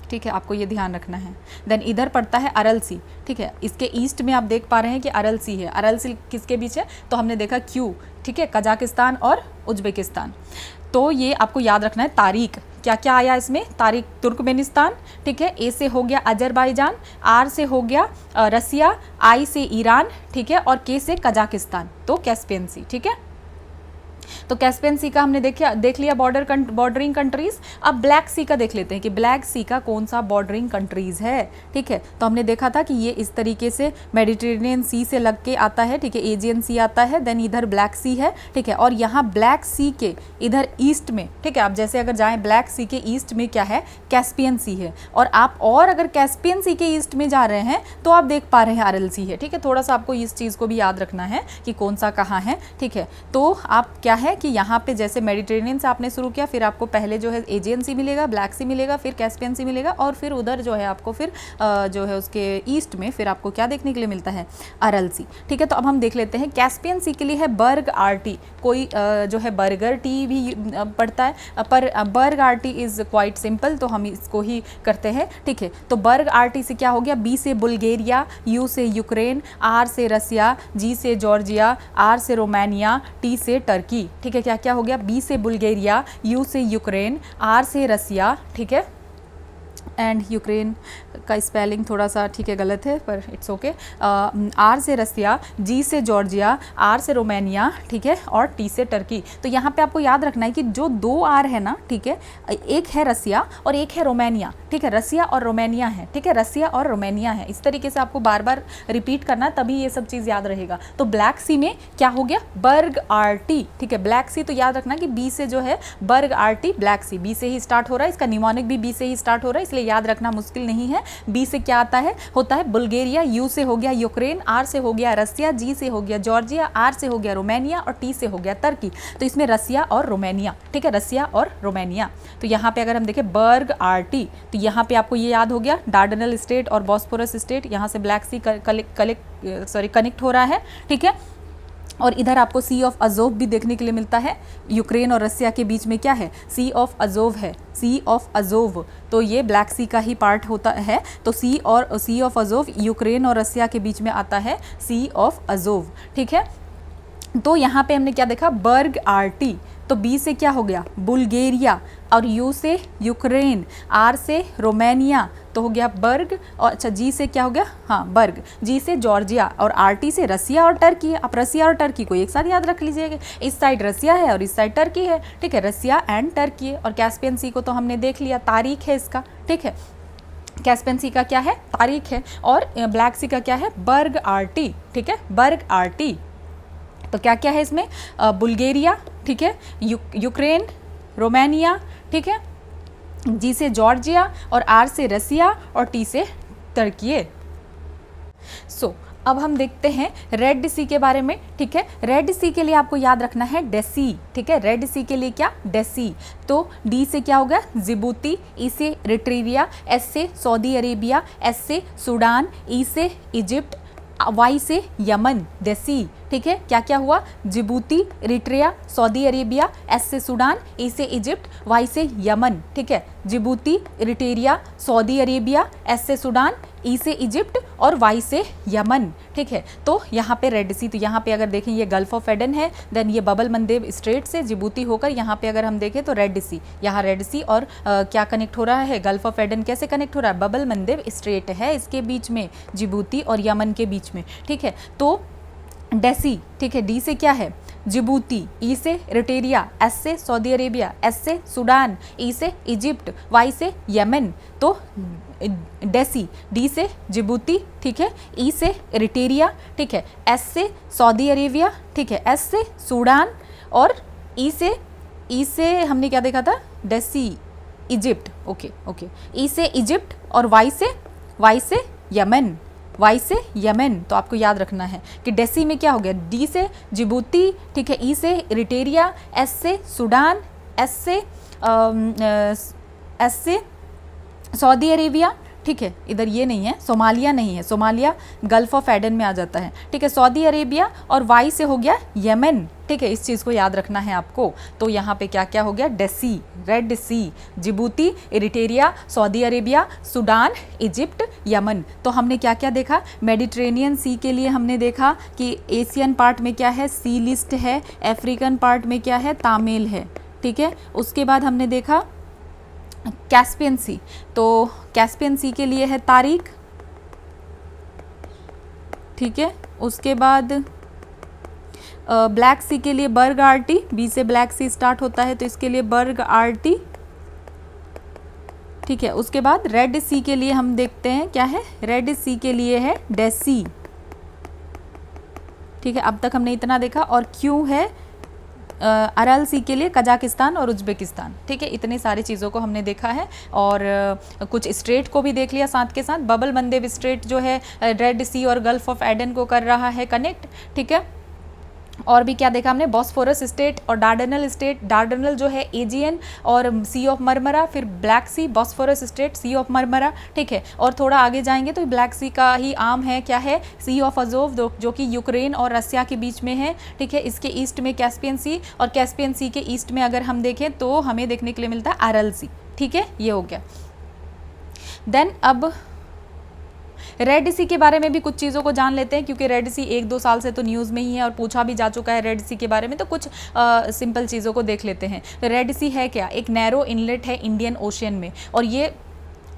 ठीक है, आपको ये ध्यान रखना है। देन इधर पड़ता है अरल सी, ठीक है, इसके ईस्ट में आप देख पा रहे हैं कि अरल सी है। अरल सी किसके बीच है, तो हमने देखा क्यू, ठीक है, कजाकिस्तान और उज्बेकिस्तान। तो ये आपको याद रखना है। तारीख क्या क्या आया इसमें, तारीख तुर्कमेनिस्तान, ठीक है, ए से हो गया अजरबैजान, आर से हो गया रसिया, आई से ईरान, ठीक है, और के से कजाकिस्तान, तो कैस्पियन सी, ठीक है। तो कैस्पियन सी का हमने देख लिया बॉर्डरिंग कंट्रीज। अब ब्लैक सी का देख लेते हैं कि ब्लैक सी का कौन सा बॉर्डरिंग कंट्रीज है, ठीक है। तो हमने देखा था कि ये इस तरीके से मेडिटेरेनियन सी से लग के आता है, ठीक है, एजियन सी आता है, देन इधर ब्लैक सी है, ठीक है, और यहाँ ब्लैक सी के इधर ईस्ट में, ठीक है, आप जैसे अगर जाएं ब्लैक सी के ईस्ट में क्या है, कैस्पियन सी है, और अगर कैस्पियन सी के ईस्ट में जा रहे हैं तो आप देख पा रहे हैं अरल सी है, ठीक है। थोड़ा सा आपको इस चीज़ को भी याद रखना है कि कौन सा कहाँ है, ठीक है। तो आप क्या है कि यहाँ पे जैसे मेडिटेरेनियन से आपने शुरू किया, फिर आपको पहले जो है एजियन सी मिलेगा, ब्लैक सी मिलेगा, फिर कैस्पियन सी मिलेगा, और फिर उधर जो है आपको फिर जो है उसके ईस्ट में फिर आपको क्या देखने के लिए मिलता है, अरल सी, ठीक है। तो अब हम देख लेते हैं कैस्पियन सी के लिए है बर्ग आर्टी, कोई जो है बर्गर टी भी पढ़ता है, पर बर्ग आर्टी इज़ क्वाइट सिंपल, तो हम इसको ही करते हैं, ठीक है। तो बर्ग आर्टी से क्या हो गया, बी से बुल्गारिया, यू से यूक्रेन, आर से रसिया, जी से जॉर्जिया, आर से रोमानिया, टी से टर्की, ठीक है। क्या क्या हो गया, बी से बुल्गारिया, यू से यूक्रेन, आर से रसिया, ठीक है, एंड यूक्रेन का स्पेलिंग थोड़ा सा ठीक है गलत है पर इट्स ओके, आर से रसिया, जी से जॉर्जिया, आर से रोमानिया, ठीक है, और टी से टर्की। तो यहाँ पे आपको याद रखना है कि जो दो आर है ना, ठीक है, एक है रसिया और एक है रोमानिया, ठीक है, रसिया और रोमानिया है, ठीक है, रसिया और रोमानिया है, इस तरीके से आपको बार बार रिपीट करना है, तभी ये सब चीज़ याद रहेगा। तो ब्लैक सी में क्या हो गया, बर्ग आर्टी, ठीक है, ब्लैक सी, तो याद रखना कि बी से जो है बर्ग आर्टी, ब्लैक सी बी से ही स्टार्ट हो रहा है, इसका निमोनिक भी बी से ही स्टार्ट हो रहा है, इसलिए याद रखना मुश्किल नहीं है। बी से क्या आता है, होता है बुल्गारिया, यू से हो गया यूक्रेन, आर से हो गया रसिया, जी से हो गया जॉर्जिया, आर से हो गया रोमानिया और टी से हो गया टर्की। तो इसमें रसिया और रोमानिया, ठीक है, रसिया और रोमानिया। तो यहाँ पे अगर हम देखें बर्ग आर्टी, तो यहाँ पे आपको ये याद हो गया डार्डनल स्टेट और बॉस्फोरस स्टेट, यहाँ से ब्लैक सी कनेक्ट हो रहा है, ठीक है। और इधर आपको सी ऑफ अजोव भी देखने के लिए मिलता है, यूक्रेन और रसिया के बीच में क्या है, सी ऑफ अजोव है, सी ऑफ अजोव, तो ये ब्लैक सी का ही पार्ट होता है। तो सी ऑफ अजोव यूक्रेन और रसिया के बीच में आता है, सी ऑफ अजोव, ठीक है। तो यहाँ पे हमने क्या देखा, बर्ग आर्टी, तो बी से क्या हो गया, बुल्गारिया, और यू से यूक्रेन, आर से रोमानिया, तो हो गया बर्ग, और अच्छा जी से क्या हो गया, हाँ बर्ग, जी से जॉर्जिया, और आर टी से रसिया और टर्की है। आप रसिया और टर्की को एक साथ याद रख लीजिएगा, इस साइड रसिया है और इस साइड टर्की है, ठीक है, रसिया एंड टर्की है। और कैस्पियन सी को तो हमने देख लिया, तारीख है इसका, ठीक है, कैस्पियन सी का क्या है, तारीख है, और ब्लैक सी का क्या है, बर्ग आर्टी, ठीक है, बर्ग आर्टी। तो क्या क्या है इसमें, बुल्गारिया, ठीक है, यूक्रेन, रोमानिया, ठीक है, जी से जॉर्जिया, और आर से रसिया, और टी से टर्की। सो अब हम देखते हैं रेड सी के बारे में, ठीक है। रेड सी के लिए आपको याद रखना है डेसी, ठीक है, रेड सी के लिए क्या, डेसी। तो डी से क्या होगा, जिबूती, ई से इरिट्रिया, एस से सऊदी अरेबिया, एस से सूडान, ई से इजिप्ट, वाई से यमन, डेसी, ठीक है। क्या क्या हुआ, Djibouti, Eritrea, Saudi Arabia, S से सूडान, ई से इजिप्ट, वाई से यमन, ठीक है, Djibouti, Eritrea, Saudi Arabia, S से सूडान, ई से इजिप्ट और वाई से यमन, ठीक है। तो यहाँ पे रेड सी, तो यहाँ पे अगर देखें ये गल्फ ऑफ एडन है, देन ये बबल मंदेब स्ट्रेट से जिबूती होकर यहाँ पे अगर हम देखें तो रेड सी, यहाँ रेड सी और क्या कनेक्ट हो रहा है, गल्फ ऑफ एडन कैसे कनेक्ट हो रहा है, बबल मंदेब स्ट्रेट है इसके बीच में, जिबूती और यमन के बीच में, ठीक है। तो डेसी, ठीक है, डी से क्या है जिबूती, ई से रिटेरिया, एस से सऊदी अरेबिया, एस से सूडान, ई से इजिप्ट, वाई से यमन। तो डेसी, डी से जिबूती, ठीक है, ई से रिटेरिया, ठीक है, एस से सऊदी अरेबिया, ठीक है, एस से सूडान और ई से हमने क्या देखा था, डेसी इजिप्ट, ओके ओके, ई से इजिप्ट और वाई से यमन, वाई से यमन। तो आपको याद रखना है कि डेसी में क्या हो गया, डी से जिबूती, ठीक है, ई से रिटेरिया, एस से सूडान, एस से सऊदी अरेबिया, ठीक है, इधर ये नहीं है, सोमालिया नहीं है, सोमालिया गल्फ ऑफ एडन में आ जाता है, ठीक है, सऊदी अरेबिया और वाई से हो गया यमन, ठीक है, इस चीज़ को याद रखना है आपको। तो यहाँ पे क्या क्या हो गया, डेसी, Red Sea, Djibouti, Eritrea, Saudi Arabia, Sudan, Egypt, Yemen. तो हमने क्या क्या देखा, मेडिटेरेनियन सी के लिए हमने देखा कि एशियन पार्ट में क्या है, सी लिस्ट है, अफ्रीकन पार्ट में क्या है, तामिल है, ठीक है। उसके बाद हमने देखा कैस्पियन सी, तो कैस्पियन सी के लिए है तारिक, ठीक है। उसके बाद ब्लैक सी के लिए बर्ग आर्टी, बी से ब्लैक सी स्टार्ट होता है तो इसके लिए बर्ग आर्टी, ठीक है। उसके बाद रेड सी के लिए हम देखते हैं क्या है, रेड सी के लिए है डेसी, ठीक है, अब तक हमने इतना देखा। और क्यों है अरल सी के लिए कजाकिस्तान और उज्बेकिस्तान, ठीक है। इतने सारी चीज़ों को हमने देखा है और कुछ स्ट्रेट को भी देख लिया साथ के साथ। बबल मंदेब स्ट्रेट जो है रेड सी और गल्फ ऑफ एडन को कर रहा है कनेक्ट, ठीक है। और भी क्या देखा हमने, बॉस्फोरस स्टेट और डार्डनल स्टेट, डार्डनल जो है एजियन और सी ऑफ मरमरा, फिर Black Sea, Bosphorus strait, Sea of Marmara, ठीक है। और थोड़ा आगे जाएंगे तो ब्लैक सी का ही आम है क्या है, सी ऑफ अजोव, जो कि यूक्रेन और रसिया के बीच में है, ठीक है। इसके ईस्ट में कैस्पियन सी और कैस्पियन सी के ईस्ट में अगर हम देखें तो हमें देखने के लिए मिलता है अरल सी, ठीक है, ये हो गया। देन अब रेड सी के बारे में भी कुछ चीज़ों को जान लेते हैं, क्योंकि रेड सी 1-2 साल से तो न्यूज़ में ही है और पूछा भी जा चुका है रेड सी के बारे में। तो कुछ सिंपल चीज़ों को देख लेते हैं। रेड सी है क्या, एक नैरो इनलेट है इंडियन ओशियन में और ये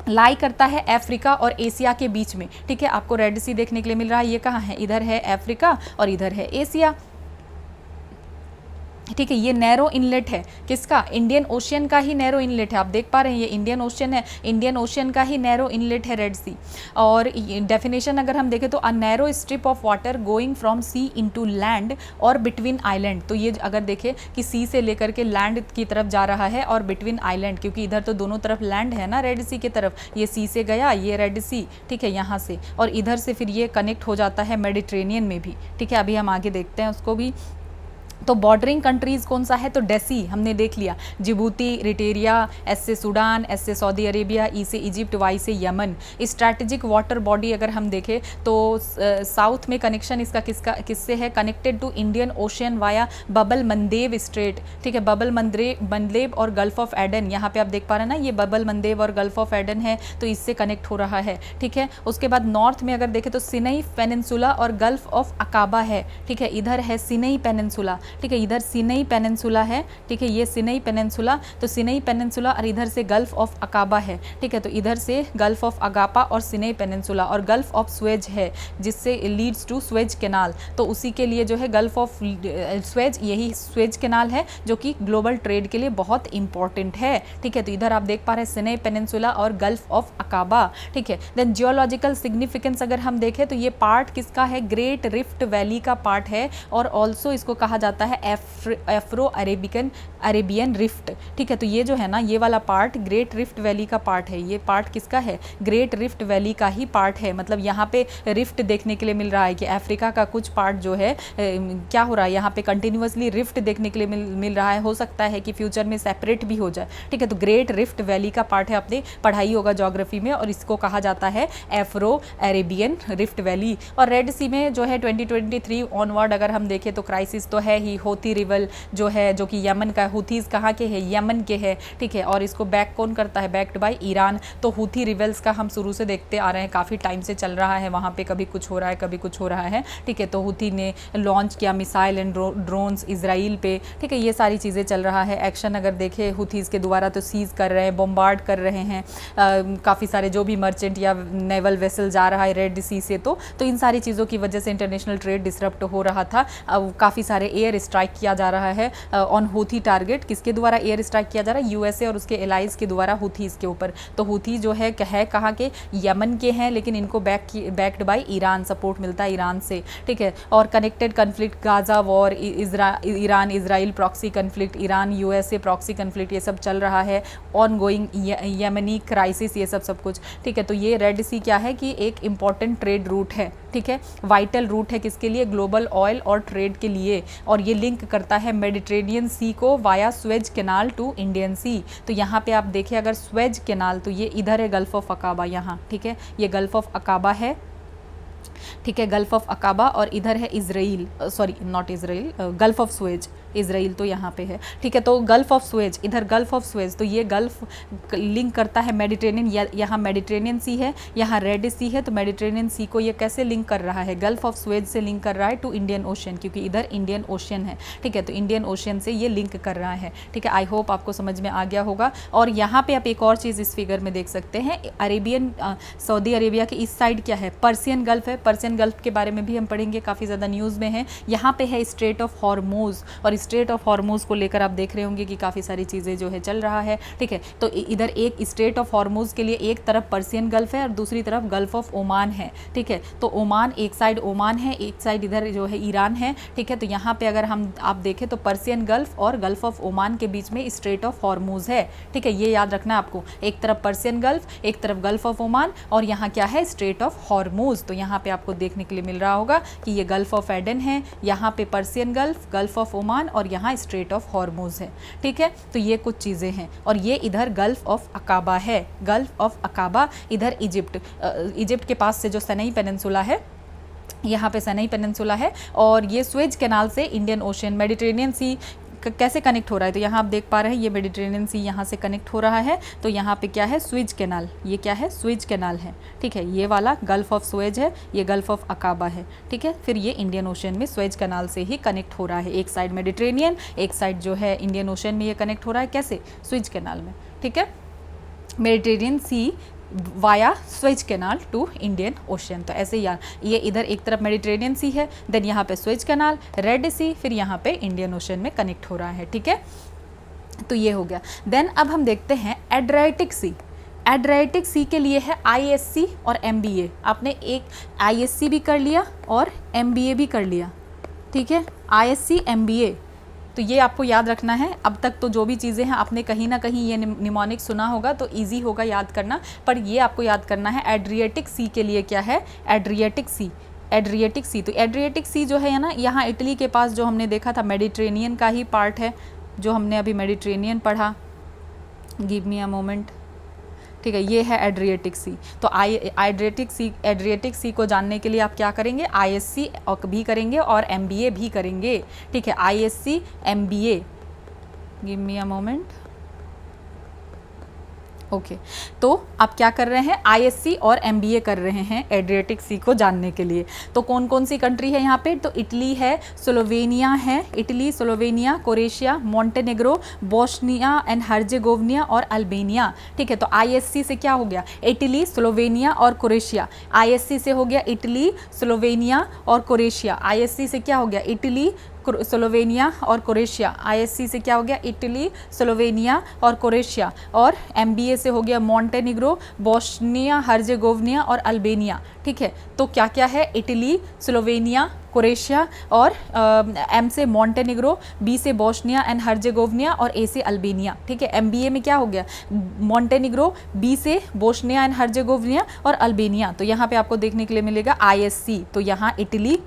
लाई करता है अफ्रीका और एशिया के बीच में, ठीक है। आपको रेड सी देखने के लिए मिल रहा है, ये कहाँ है, इधर है अफ्रीका और इधर है एशिया, ठीक है। ये नैरो इनलेट है किसका, इंडियन ओशियन का ही नैरो इनलेट है, आप देख पा रहे हैं ये इंडियन ओशियन है, इंडियन ओशियन का ही नैरो इनलेट है रेड सी। और डेफिनेशन अगर हम देखें तो a narrow strip of water going from sea into land और बिटवीन आइलैंड। तो ये अगर देखें कि सी से लेकर के लैंड की तरफ जा रहा है और बिटवीन आइलैंड, क्योंकि इधर तो दोनों तरफ लैंड है ना रेड सी की तरफ, ये सी से गया ये रेड सी, ठीक है, यहाँ से, और इधर से फिर ये कनेक्ट हो जाता है मेडिटेरेनियन में भी, ठीक है। अभी हम आगे देखते हैं उसको भी। तो बॉर्डरिंग कंट्रीज़ कौन सा है, तो डेसी हमने देख लिया, जिबूती, रिटेरिया, एस से सूडान, एस से सऊदी अरेबिया, ई से इजिप्ट, वाई से यमन। स्ट्रैटेजिक वाटर बॉडी अगर हम देखें तो साउथ में कनेक्शन इसका किससे है, connected to Indian Ocean via Bab el Mandeb Strait, ठीक है, बबल मंदेब और गल्फ ऑफ एडन। यहाँ पे आप देख पा रहे हैं ना, ये बबल मंदेब और गल्फ ऑफ एडन है, तो इससे कनेक्ट हो रहा है, ठीक है। उसके बाद नॉर्थ में अगर देखें तो सिनई पेनिनसुला और गल्फ ऑफ अकाबा है, ठीक है, इधर है सिनई पेनिनसुला, ठीक है, इधर सिनई पेनिनसुला है, ठीक है, ये सिनई पेनिनसुला, तो सिनई पेनिनसुला और इधर से गल्फ ऑफ अकाबा है, ठीक है। तो इधर से गल्फ ऑफ अगापा और सिनई पेनिनसुला और गल्फ ऑफ स्वेज है, जिससे लीड्स टू स्वेज कैनाल। तो उसी के लिए जो है गल्फ ऑफ स्वेज, यही स्वेज कैनाल है जो कि ग्लोबल ट्रेड के लिए बहुत इंपॉर्टेंट है, ठीक है। तो इधर आप देख पा रहे हैं सिनई पेनिनसुला और गल्फ ऑफ अकाबा, ठीक है। देन जियोलॉजिकल सिग्निफिकेंस अगर हम देखें तो ये पार्ट किसका है, ग्रेट रिफ्ट वैली का पार्ट है और ऑल्सो इसको कहा जाता है एफ्रो अरेबियन रिफ्ट, ठीक है। तो ये जो है ना, ये वाला पार्ट ग्रेट रिफ्ट वैली का पार्ट है, ये पार्ट किसका है, ग्रेट रिफ्ट वैली का ही पार्ट है। मतलब यहाँ पे रिफ्ट देखने के लिए मिल रहा है कि अफ्रीका का कुछ पार्ट जो है क्या हो रहा है, यहाँ पे कंटिन्यूसली रिफ्ट देखने के लिए मिल रहा है, हो सकता है कि फ्यूचर में सेपरेट भी हो जाए, ठीक है। तो ग्रेट रिफ्ट वैली का पार्ट है, आपने पढ़ाई होगा ज्योग्राफी में, और इसको कहा जाता है एफ्रो अरेबियन रिफ्ट वैली। और रेड सी में जो है 2023 ऑनवर्ड अगर हम देखें तो क्राइसिस तो है ही ही होती रिवल जो है, जो कि यमन का, हुथीज़ कहाँ के हैं, यमन के हैं, ठीक है। और इसको बैक कौन करता है, बैक्ड बाय ईरान। तो हुथी रिवल्स का हम शुरू से देखते आ रहे हैं, काफ़ी टाइम से चल रहा है वहाँ पे, कभी कुछ हो रहा है कभी कुछ हो रहा है, ठीक है। तो हुथी ने लॉन्च किया मिसाइल एंड ड्रोन्स इसराइल पे, ठीक है। ये सारी चीज़ें चल रहा है। एक्शन अगर देखें हुथीज़ के द्वारा तो सीज़ कर रहे हैं, बॉम्बार्ड कर रहे हैं काफ़ी सारे जो भी मर्चेंट या नेवल वेसल जा रहा है रेड सी से, तो इन सारी चीज़ों की वजह से इंटरनेशनल ट्रेड डिसरप्ट हो रहा था। काफ़ी सारे एयर स्ट्राइक किया जा रहा है ऑन हुथी टारगेट। किसके द्वारा एयर स्ट्राइक किया जा रहा है, यूएसए और उसके एलाइज के द्वारा हुथीज़ के ऊपर। तो हुथी जो है कहाँ के, यमन के हैं, लेकिन इनको बैक्ड बाय ईरान, सपोर्ट मिलता है ईरान से, ठीक है। और connected conflict, Gaza war, Iran Israel proxy conflict, Iran USA proxy conflict, ये सब चल रहा है। ऑन गोइंग यमनी क्राइसिस, ये सब कुछ, ठीक है। तो ये रेड सी क्या है कि एक इंपॉर्टेंट ट्रेड रूट है, ठीक है। वाइटल रूट है किसके लिए, ग्लोबल ऑयल और ट्रेड के लिए। और ये लिंक करता है मेडिटेरेनियन सी को via Suez Canal to Indian Sea. तो यहाँ पे आप देखें अगर स्वेज कैनाल, तो ये इधर है गल्फ ऑफ अकाबा यहाँ, ठीक है। ये गल्फ ऑफ अकाबा है, ठीक है, गल्फ ऑफ अकाबा। और इधर है Israel, sorry not Israel, gulf of Suez, Israel तो यहाँ पे है, ठीक है। तो गल्फ ऑफ स्वेज, इधर गल्फ ऑफ स्वेज, तो ये गल्फ लिंक करता है मेडिटेरेनियन, यहाँ मेडिटेरेनियन सी है, यहाँ रेड सी है। तो मेडिटेरेनियन सी को ये कैसे लिंक कर रहा है, गल्फ ऑफ स्वेज से लिंक कर रहा है टू इंडियन ओशन, क्योंकि इधर इंडियन ओशन है, ठीक है। तो इंडियन ओशन से ये लिंक कर रहा है, ठीक है। आई होप आपको समझ में आ गया होगा। और यहाँ पे आप एक और चीज़ इस फिगर में देख सकते हैं, अरेबियन सऊदी अरेबिया की इस साइड क्या है, पर्सियन गल्फ है। पर्सियन गल्फ के बारे में भी हम पढ़ेंगे, काफ़ी ज़्यादा न्यूज़ में है। यहाँ पे है स्ट्रेट ऑफ हॉर्मोज, और स्ट्रेट ऑफ हॉर्मोज को लेकर आप देख रहे होंगे कि काफ़ी सारी चीज़ें जो है चल रहा है, ठीक है। तो इधर एक स्ट्रेट ऑफ हॉर्मोज के लिए एक तरफ पर्सियन गल्फ है और दूसरी तरफ गल्फ ऑफ ओमान है, ठीक है। तो ओमान, एक साइड ओमान है, एक साइड इधर जो है ईरान है, ठीक है। तो यहाँ पे अगर आप देखें तो पर्सियन गल्फ और गल्फ ऑफ ओमान के बीच में स्ट्रेट ऑफ हॉर्मोज है, ठीक है। ये याद रखना है आपको, एक तरफ पर्सियन गल्फ, एक तरफ गल्फ ऑफ ओमान, और यहाँ क्या है, स्ट्रेट ऑफ हॉर्मोज। तो यहाँ पे आपको देखने के लिए मिल रहा होगा कि ये गल्फ ऑफ एडन है, यहाँ पे Persian gulf, gulf of Oman, और यहाँ स्ट्रेट ऑफ हॉर्मोज है, ठीक है। तो ये कुछ चीज़ें हैं। और ये इधर गल्फ ऑफ अकाबा है, गल्फ ऑफ अकाबा, इधर इजिप्ट के पास से जो सनई पेनिनसुला है, यहाँ पे सनई पेनिनसुला है। और ये स्वेज कैनाल से इंडियन ओशन, मेडिटेरेनियन सी कैसे कनेक्ट हो रहा है, तो यहाँ आप देख पा रहे हैं ये मेडिटेरेनियन सी यहाँ से कनेक्ट हो रहा है। तो यहाँ पे क्या है, स्वेज कैनाल, ये क्या है, स्वेज कैनाल है, ठीक है। ये वाला गल्फ ऑफ स्वेज है, ये गल्फ ऑफ अकाबा है, ठीक है। फिर ये इंडियन ओशन में स्वेज कैनाल से ही कनेक्ट हो रहा है। एक साइड मेडिटेरेनियन, एक साइड जो है इंडियन ओशन में ये कनेक्ट हो रहा है, कैसे, स्वेज कैनाल में, ठीक है। Mediterranean Sea via Suez Canal to Indian Ocean. तो ऐसे यार, ये इधर एक तरफ मेडिटेरेनियन सी है, देन यहाँ पे स्वेज कैनाल, रेड सी, फिर यहाँ पे इंडियन ओशन में कनेक्ट हो रहा है, ठीक है। तो ये हो गया। देन अब हम देखते हैं एड्रियाटिक सी। एड्रियाटिक सी के लिए है आईएससी और एमबीए। आपने एक आईएससी भी कर लिया और एमबीए भी कर लिया, ठीक है, आईएससी एमबीए। तो ये आपको याद रखना है। अब तक तो जो भी चीज़ें हैं आपने कहीं ना कहीं ये निमोनिक सुना होगा, तो इजी होगा याद करना, पर ये आपको याद करना है एड्रियाटिक सी के लिए क्या है, एड्रियाटिक सी, एड्रियाटिक सी। तो एड्रियाटिक सी जो है ना, यहाँ इटली के पास जो हमने देखा था मेडिटेरेनियन का ही पार्ट है, जो हमने अभी मेडिटेरेनियन पढ़ा, गिव मी अ मोमेंट, ठीक है। ये है एड्रियाटिक सी। तो एड्रियाटिक सी को जानने के लिए आप क्या करेंगे, आईएससी भी करेंगे और एमबीए भी करेंगे, ठीक है। ISC MBA, give me a moment, okay. तो आप क्या कर रहे हैं, आईएससी और एमबीए कर रहे हैं एड्रियाटिक सी को जानने के लिए। तो कौन कौन सी कंट्री है यहाँ पे, तो इटली है, स्लोवेनिया है, Italy, Slovenia, Croatia, Montenegro, Bosnia and Herzegovina और अल्बानिया, ठीक है। तो आईएससी से क्या हो गया, इटली, स्लोवेनिया और क्रोएशिया। आईएससी से हो गया इटली, स्लोवेनिया और क्रोएशिया। आईएससी से क्या हो गया, इटली, स्लोवेनिया और क्रोएशिया। आईएससी से क्या हो गया, इटली, स्लोवेनिया और क्रोएशिया। और एमबीए से हो गया मोंटेनेग्रो, बोस्निया हर्जेगोविना और अल्बानिया, ठीक है। तो क्या क्या है, इटली, स्लोवेनिया, क्रोएशिया, और एम से मोंटेनेग्रो, बी से बोस्निया एंड हर्जेगोविना और ए से अल्बानिया, ठीक है। एमबीए में क्या हो गया, मोंटेनेग्रो, बी से बोस्निया एंड हर्जेगोविना और अल्बानिया। तो यहाँ पे आपको देखने के लिए मिलेगा आईएससी। तो यहाँ इटली,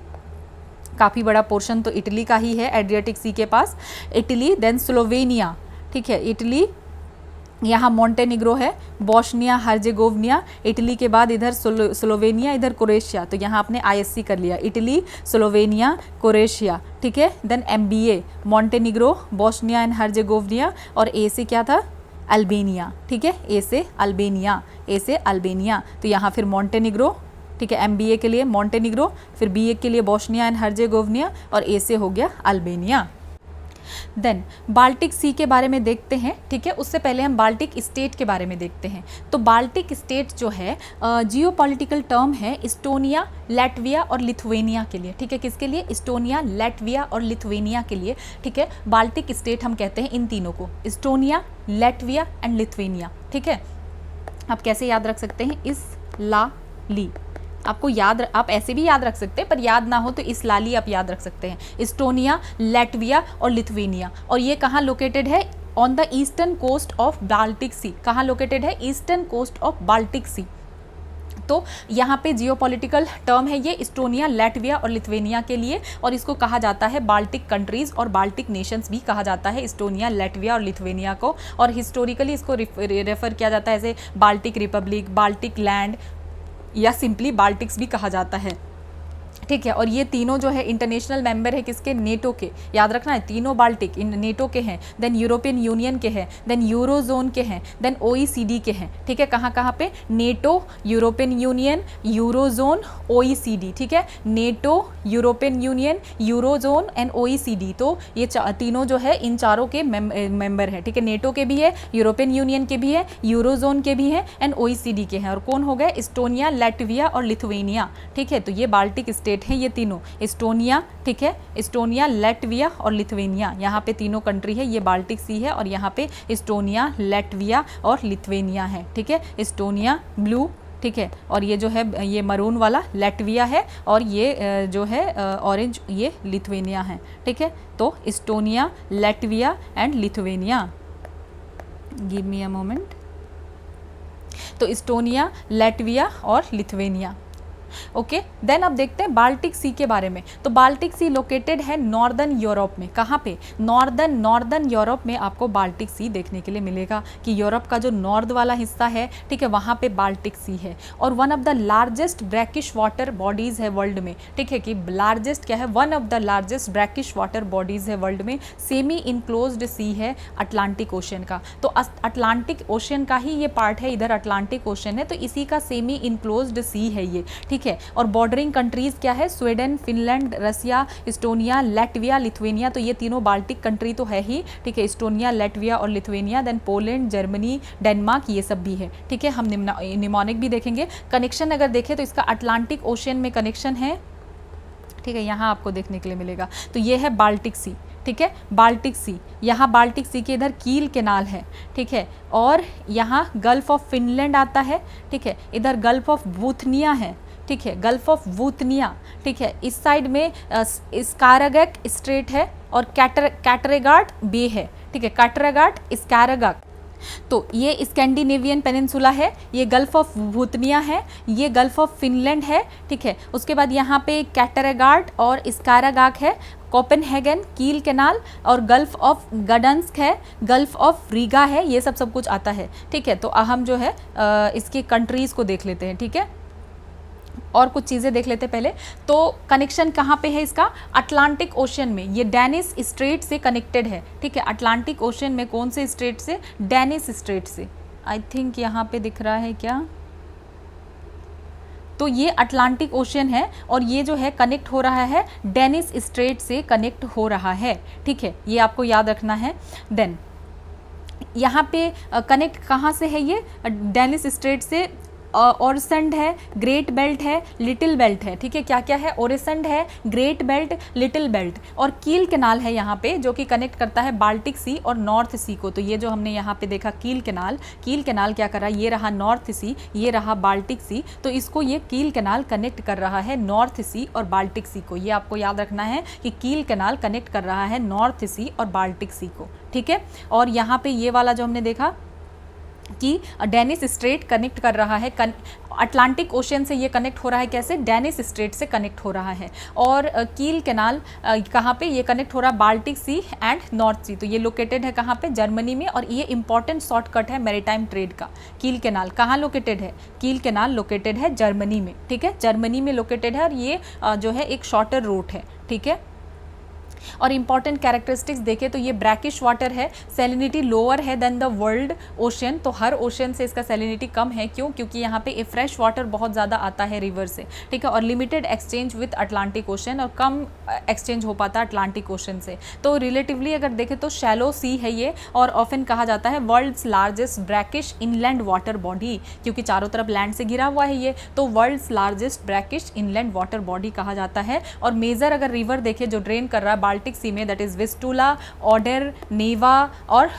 काफ़ी बड़ा पोर्शन तो इटली का ही है एड्रियाटिक सी के पास, इटली, देन स्लोवेनिया, ठीक है, इटली, यहाँ मॉन्टेनिग्रो है, बोस्निया हर्जेगोविना, इटली के बाद इधर स्लोवेनिया, इधर क्रोएशिया। तो यहाँ आपने ISC कर लिया, इटली, स्लोवेनिया, क्रोएशिया, ठीक है। Then MBA Montenegro, Bosnia and Herzegovina, और A से क्या था, अल्बेनिया, ठीक है। A से अल्बेनिया, A से अल्बेनिया। तो यहाँ फिर मॉन्टेनिग्रो, ठीक है, MBA के लिए मॉन्टेनिग्रो, फिर BA के लिए बोस्निया एंड हर्जेगोविना, और A से हो गया अल्बेनिया। देन बाल्टिक सी के बारे में देखते हैं, ठीक है। उससे पहले हम बाल्टिक स्टेट के बारे में देखते हैं। तो बाल्टिक स्टेट जो है जियोपॉलिटिकल टर्म है इस्टोनिया, लैटविया और लिथुएनिया के लिए, ठीक है। किसके लिए, इस्टोनिया, लैटविया और लिथुएनिया के लिए, ठीक है। बाल्टिक स्टेट हम कहते हैं इन तीनों को, इस्टोनिया, लैटविया एंड लिथुएनिया, ठीक है। आप कैसे याद रख सकते हैं, इस ला ली, आपको याद, आप ऐसे भी याद रख सकते हैं, पर याद ना हो तो इस लाली आप याद रख सकते हैं। इस्टोनिया, लैटविया और लिथुएनिया, और ये कहाँ लोकेटेड है, on the eastern coast of Baltic Sea. कहाँ लोकेटेड है, eastern coast of Baltic Sea. तो यहाँ पे जियोपॉलिटिकल टर्म है ये इस्टोनिया, लैटविया और लिथुएनिया के लिए, और इसको कहा जाता है बाल्टिक कंट्रीज़ और बाल्टिक नेशंस भी कहा जाता है, इस्टोनिया, लैटविया और लिथुएनिया को। और हिस्टोरिकली इसको रेफर किया जाता है as Baltic republic, Baltic land, या सिंपली बाल्टिक्स भी कहा जाता है, ठीक है। और ये तीनों जो है इंटरनेशनल मेंबर है किसके, नेटो के, याद रखना है, तीनों बाल्टिक इन नेटो के हैं, देन यूरोपियन यूनियन के हैं, देन यूरोजोन के हैं, देन OECD के हैं, ठीक है। कहाँ कहाँ पे, NATO, European union, eurozone, OECD, ठीक है। NATO, European union, eurozone and OECD, तो ये तीनों जो है इन चारों के मेंबर हैं, ठीक है। नेटो के भी है, यूरोपियन यूनियन के भी है, यूरोजोन के भी हैं एंड OECD के हैं। और कौन हो गए, इस्टोनिया, लैटविया और लिथुएनिया, ठीक है। तो ये बाल्टिक स्टेट हैं ये तीनों, इस्टोनिया, ठीक है, इस्टोनिया, लैटविया और लिथुएनिया, यहाँ पे तीनों कंट्री है, ये बाल्टिक सी है, और यहाँ पे इस्टोनिया, लैटविया और लिथुएनिया है, ठीक है। इस्टोनिया ब्लू, ठीक है, और ये जो है ये मरून वाला लैटविया है, और ये जो है ऑरेंज ये लिथुएनिया है, ठीक है। तो Estonia, Latvia and Lithuania, give me a moment. तो इस्टोनिया, लैटविया और लिथुएनिया, ओके। देन अब देखते हैं बाल्टिक सी के बारे में। तो बाल्टिक सी लोकेटेड है नॉर्दर्न यूरोप में, कहाँ पे, नॉर्दर्न यूरोप में आपको बाल्टिक सी देखने के लिए मिलेगा कि यूरोप का जो नॉर्थ वाला हिस्सा है, ठीक है, वहाँ पे बाल्टिक सी है। और one of the largest brackish water bodies है वर्ल्ड में, ठीक है, कि लार्जेस्ट क्या है, one of the largest brackish water bodies है वर्ल्ड में। सेमी इनक्लोज्ड सी है अटलांटिक ओशन का, तो अटलांटिक ओशन का ही ये पार्ट है, इधर अटलांटिक ओशन है, तो इसी का सेमी इनक्लोज्ड सी है ये, ठीक है। और बॉर्डरिंग कंट्रीज क्या है, स्वीडन, फिनलैंड, रसिया, इस्टोनिया, लैटविया, लिथुएनिया, तो ये तीनों बाल्टिक कंट्री तो है ही, ठीक है, इस्टोनिया, लैटविया और Lithuania. Then Poland, Germany, Denmark, ये सब भी है, ठीक है। हम निमोनिक भी देखेंगे। कनेक्शन अगर देखें तो इसका अटलांटिक ओशन में कनेक्शन है, ठीक है, यहाँ आपको देखने के लिए मिलेगा। तो ये है बाल्टिक सी, ठीक है, बाल्टिक सी, यहाँ बाल्टिक सी के इधर कील कैनाल है, ठीक है, और यहाँ गल्फ ऑफ फिनलैंड आता है, ठीक है, इधर गल्फ ऑफ बूथनिया है, ठीक है, गल्फ ऑफ बूथनिया, ठीक है। इस साइड में स्कारैगक स्ट्रेट है और कैटरेगाट बे है, ठीक है, कैटरेगाट, स्कारैगक। तो ये स्कैंडिनेवियन पेनिनसुला है, ये गल्फ ऑफ बूथनिया है, ये गल्फ ऑफ फिनलैंड है, ठीक है। उसके बाद यहाँ पे कैटरेगाट और स्कारैगक है, कोपेनहेगन, कील कैनाल और गल्फ ऑफ गडंस्क है, गल्फ ऑफ रीगा है, ये सब कुछ आता है, ठीक है। तो हम जो है इसकी कंट्रीज़ को देख लेते हैं, ठीक है, और कुछ चीज़ें देख लेते पहले। तो कनेक्शन कहाँ पे है इसका, अटलांटिक ओशन में, ये डेनिस स्ट्रेट से कनेक्टेड है, ठीक है। अटलांटिक ओशन में कौन से स्ट्रेट से, डेनिस स्ट्रेट से, आई थिंक यहाँ पे दिख रहा है क्या, तो ये अटलांटिक ओशन है और ये जो है कनेक्ट हो रहा है डेनिस स्ट्रेट से कनेक्ट हो रहा है, ठीक है, ये आपको याद रखना है। देन यहाँ पे कनेक्ट कहाँ से है, ये डेनिस स्ट्रेट से ओरसंड है, ग्रेट बेल्ट है, लिटिल बेल्ट है, ठीक है। क्या क्या है, ओरसंड है, ग्रेट बेल्ट, लिटिल बेल्ट, और कील कैनाल है यहाँ पे जो कि कनेक्ट करता है बाल्टिक सी और नॉर्थ सी को। तो ये जो हमने यहाँ पे देखा कील कैनाल क्या कर रहा है, ये रहा नॉर्थ सी, ये रहा बाल्टिक सी, तो इसको ये कील कैनाल कनेक्ट कर रहा है नॉर्थ सी और बाल्टिक सी को। ये आपको याद रखना है कि कील कैनाल कनेक्ट कर रहा है नॉर्थ सी और बाल्टिक सी को, ठीक है। और यहाँ पे ये वाला जो हमने देखा कि डेनिस स्ट्रेट कनेक्ट कर रहा है अटलांटिक ओशन से ये कनेक्ट हो रहा है कैसे, डेनिस स्ट्रेट से कनेक्ट हो रहा है। और कील कैनाल कहाँ पे ये कनेक्ट हो रहा है, Baltic C and north Sea. तो ये लोकेटेड है कहाँ पे, जर्मनी में, और ये इंपॉर्टेंट शॉर्टकट है मैरीटाइम ट्रेड का। कील कैनाल कहाँ लोकेटेड है, कील कैनाल लोकेटेड है जर्मनी में, ठीक है, जर्मनी में लोकेटेड है, और ये जो है एक शॉर्टर रूट है, ठीक है। और इंपॉर्टेंट कैरेक्टरिस्टिक्स देखें तो ये ब्रैकिश वाटर है, सैलिनिटी लोअर है देन द वर्ल्ड ओशन। तो हर ओशन से इसका सैलिनिटी कम है, क्यों, क्योंकि यहाँ पे फ्रेश वाटर बहुत ज़्यादा आता है रिवर से, ठीक है। और limited exchange with Atlantic ocean, और कम एक्सचेंज हो पाता है अटलांटिक ओशन से। तो रिलेटिवली अगर देखें तो शैलो सी है ये, और ऑफन कहा जाता है world's largest brackish inland water body, क्योंकि चारों तरफ लैंड से घिरा हुआ है ये, तो world's largest brackish inland water body कहा जाता है। और मेजर अगर रिवर देखें जो ड्रेन कर रहा है बाल्टिक सी में, that is Vistula, Oder, Neva और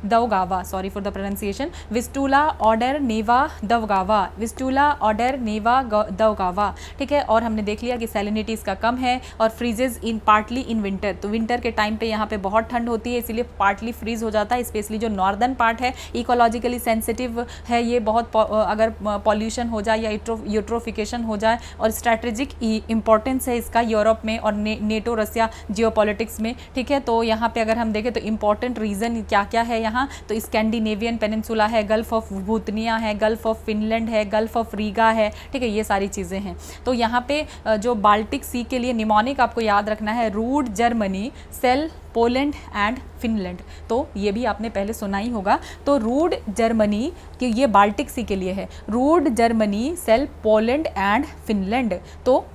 Daugava, sorry for the pronunciation, Vistula, Oder, Neva, Daugava, Vistula, Oder, Neva, Daugava, ठीक है। और हमने देख लिया कि सैलिनिटी इसका कम है, और फ्रीजेज इन पार्टली इन विंटर। तो विंटर के टाइम पे यहाँ पे बहुत ठंड होती है, इसीलिए पार्टली फ्रीज हो जाता है, स्पेशली जो नॉर्दर्न पार्ट है इकोलॉजिकली सेंसिटिव है ये, बहुत अगर पॉल्यूशन हो जाए या यूट्रोफिकेशन हो जाए, और स्ट्रैटेजिक इंपॉर्टेंस है इसका यूरोप में और नेटो रसिया जियोपॉलिटिक्स में, ठीक है। तो यहाँ पे अगर हम देखें तो इंपॉर्टेंट रीजन क्या क्या है यहाँ, तो स्कैंडिनेवियन पेनिनसुला है, गल्फ ऑफ भूतनिया है, गल्फ ऑफ फिनलैंड है, गल्फ ऑफ रीगा है, ठीक है, ये सारी चीज़ें हैं। तो यहाँ पे जो बाल्टिक सी के लिए निमोनिक आपको याद रखना है, rude, Germany, sale, Poland and Finland. तो ये भी आपने पहले सुना ही होगा। तो रूड, जर्मनी, कि ये बाल्टिक सी के लिए है, rude, Germany, sale, Poland and Finland. तो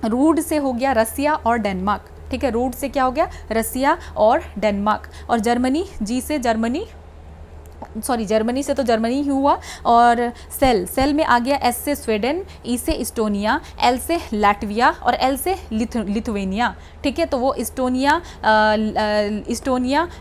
रूड से हो गया रसिया और डेनमार्क, ठीक है, रूट से क्या हो गया, रसिया और डेनमार्क। और जर्मनी, जी से जर्मनी, सॉरी जर्मनी से तो जर्मनी ही हुआ। और सेल में आ गया एस से स्वीडन, ई से इस्टोनिया, एल से लैटविया और एल से लिथुवेनिया, ठीक है। तो वो इस्टोनिया,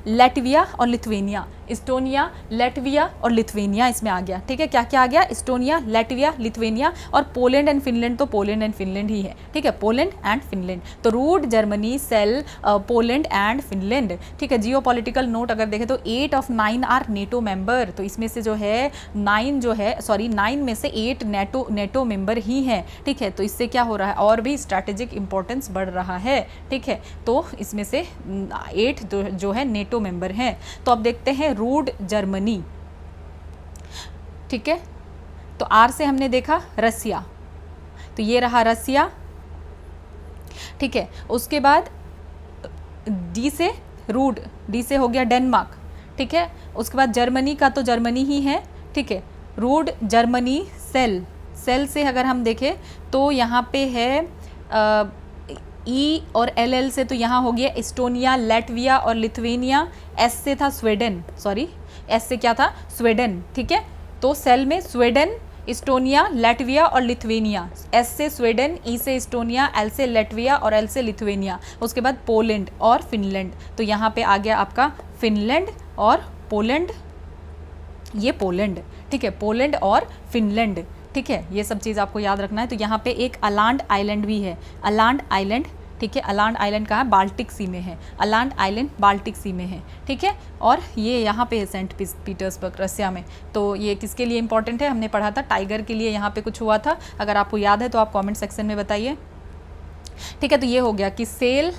लैटविया और लिथुवेनिया, इस्टोनिया, लैटविया और लिथुवेनिया इसमें आ गया, ठीक है। क्या क्या आ गया, इस्टोनिया, लैटविया, लिथुवेनिया। और पोलैंड एंड फिनलैंड, तो पोलैंड एंड फिनलैंड ही है, ठीक है, पोलैंड एंड फिनलैंड। तो rude, Germany, sale, Poland and Finland, ठीक है। जियो पॉलिटिकल नोट अगर देखें तो 8 of 9 आर नेटो मेंबर। तो इसमें से जो है 9 में से 8 नेटो मेंबर ही हैं, ठीक है। तो इससे क्या हो रहा है, और भी स्ट्रैटेजिक इंपॉर्टेंस बढ़ रहा है, ठीक है। तो इसमें से 8 जो है नेटो मेंबर हैं। तो अब देखते हैं रूड, जर्मनी, ठीक है। तो आर से हमने देखा रसिया, तो ये रहा रसिया, ठीक है। उसके बाद डी से रूड, डी से हो गया डेनमार्क, ठीक है। उसके बाद जर्मनी का तो जर्मनी ही है, ठीक है, रूड, जर्मनी, सेल से अगर हम देखें तो यहाँ पे है ई और एल से, तो यहाँ हो गया इस्टोनिया, लैटविया और लिथुवेनिया। एस से था स्वीडन, सॉरी एस से क्या था, स्वीडन, ठीक है। तो सेल में स्वीडन, इस्टोनिया, लैटविया और लिथुवेनिया। एस से स्वीडन, ई से इस्टोनिया, एल से लैटविया और एल से लिथुवेनिया। उसके बाद पोलैंड और फिनलैंड। तो यहाँ पे आ गया आपका फिनलैंड और पोलैंड, ये पोलैंड, ठीक है, पोलैंड और फिनलैंड, ठीक है। ये सब चीज़ आपको याद रखना है। तो यहाँ पे एक अलांड आइलैंड भी है, अलांड आइलैंड, ठीक है। अलांड आइलैंड कहाँ है, बाल्टिक सी में है, अलांड आइलैंड बाल्टिक सी में है, ठीक है। और ये यहाँ पे है सेंट पीटर्सबर्ग, रसिया में। तो ये किसके लिए इंपॉर्टेंट है, हमने पढ़ा था टाइगर के लिए यहाँ पे कुछ हुआ था। अगर आपको याद है तो आप कमेंट सेक्शन में बताइए, ठीक है। तो ये हो गया कि sale,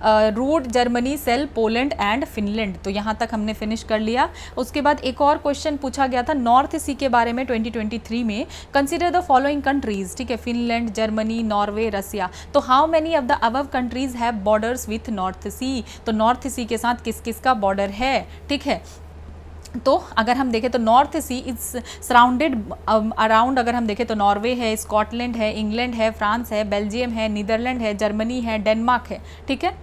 rude, Germany, sale, Poland and Finland. तो यहाँ तक हमने फिनिश कर लिया। उसके बाद एक और क्वेश्चन पूछा गया था नॉर्थ सी के बारे में 2023 में। कंसिडर द फॉलोइंग कंट्रीज, ठीक है, फिनलैंड, जर्मनी, नॉर्वे, रसिया। तो how many of the above countries have borders with North Sea. तो नॉर्थ सी के साथ किस किस का बॉर्डर है, ठीक है। तो अगर हम देखें तो North Sea is surrounded around, अगर हम देखें तो नॉर्वे है, स्कॉटलैंड है, इंग्लैंड है, फ्रांस है, बेल्जियम है, नीदरलैंड है, जर्मनी है, डेनमार्क है, ठीक है।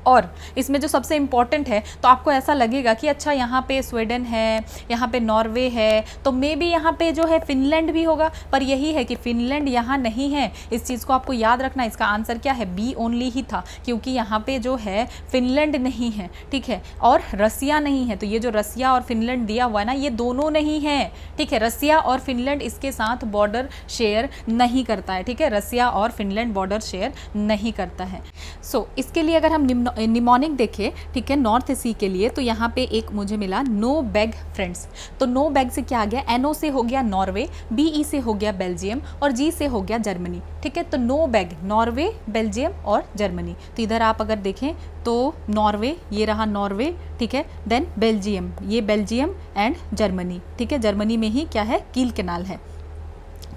और इसमें जो सबसे इम्पॉर्टेंट है, तो आपको ऐसा लगेगा कि अच्छा यहाँ पे स्वीडन है, यहाँ पे नॉर्वे है, तो मे बी यहाँ पे जो है फिनलैंड भी होगा, पर यही है कि फिनलैंड यहाँ नहीं है। इस चीज़ को आपको याद रखना। इसका आंसर क्या है, बी ओनली ही था, क्योंकि यहाँ पे जो है फिनलैंड नहीं है, ठीक है, और रसिया नहीं है। तो ये जो रसिया और फिनलैंड दिया हुआ है ना, ये दोनों नहीं है, ठीक है। रसिया और फिनलैंड इसके साथ बॉर्डर शेयर नहीं करता है, ठीक है, रसिया और फिनलैंड बॉर्डर शेयर नहीं करता है। सो इसके लिए अगर हम निमोनिक देखे, ठीक है, नॉर्थ सी के लिए, तो यहाँ पे एक मुझे मिला नो बैग फ्रेंड्स। तो नो बैग से क्या आ गया, NO से हो गया नॉर्वे, BE से हो गया बेल्जियम और G से हो गया जर्मनी, ठीक है। तो नो बैग नॉर्वे, बेल्जियम और जर्मनी। तो इधर आप अगर देखें तो नॉर्वे, ये रहा नॉर्वे, ठीक है, देन बेल्जियम, ये बेल्जियम एंड जर्मनी, ठीक है। जर्मनी में ही क्या है, कील कैनाल है,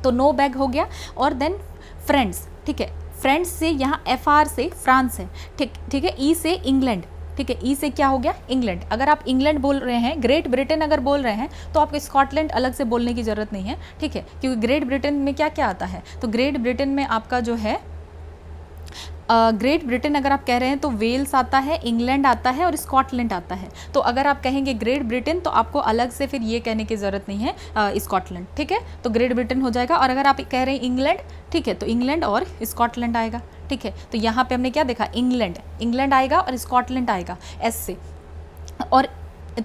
तो नो बैग हो गया। और देन फ्रेंड्स, ठीक है, फ्रेंड्स से यहाँ FR से फ्रांस है, ठीक है। E से इंग्लैंड, ठीक है, E से क्या हो गया, इंग्लैंड। अगर आप इंग्लैंड बोल रहे हैं, ग्रेट ब्रिटेन अगर बोल रहे हैं तो आपको स्कॉटलैंड अलग से बोलने की ज़रूरत नहीं है, ठीक है, क्योंकि ग्रेट ब्रिटेन में क्या क्या आता है, तो ग्रेट ब्रिटेन में आपका जो है ग्रेट ब्रिटेन अगर आप कह रहे हैं तो वेल्स आता है, इंग्लैंड आता है और स्कॉटलैंड आता है। तो अगर आप कहेंगे ग्रेट ब्रिटेन तो आपको अलग से फिर ये कहने की ज़रूरत नहीं है स्कॉटलैंड, ठीक है, तो ग्रेट ब्रिटेन हो जाएगा। और अगर आप कह रहे हैं इंग्लैंड, ठीक है, तो इंग्लैंड और स्कॉटलैंड आएगा, ठीक है। तो यहाँ पे हमने क्या देखा, इंग्लैंड आएगा और स्कॉटलैंड आएगा S से, और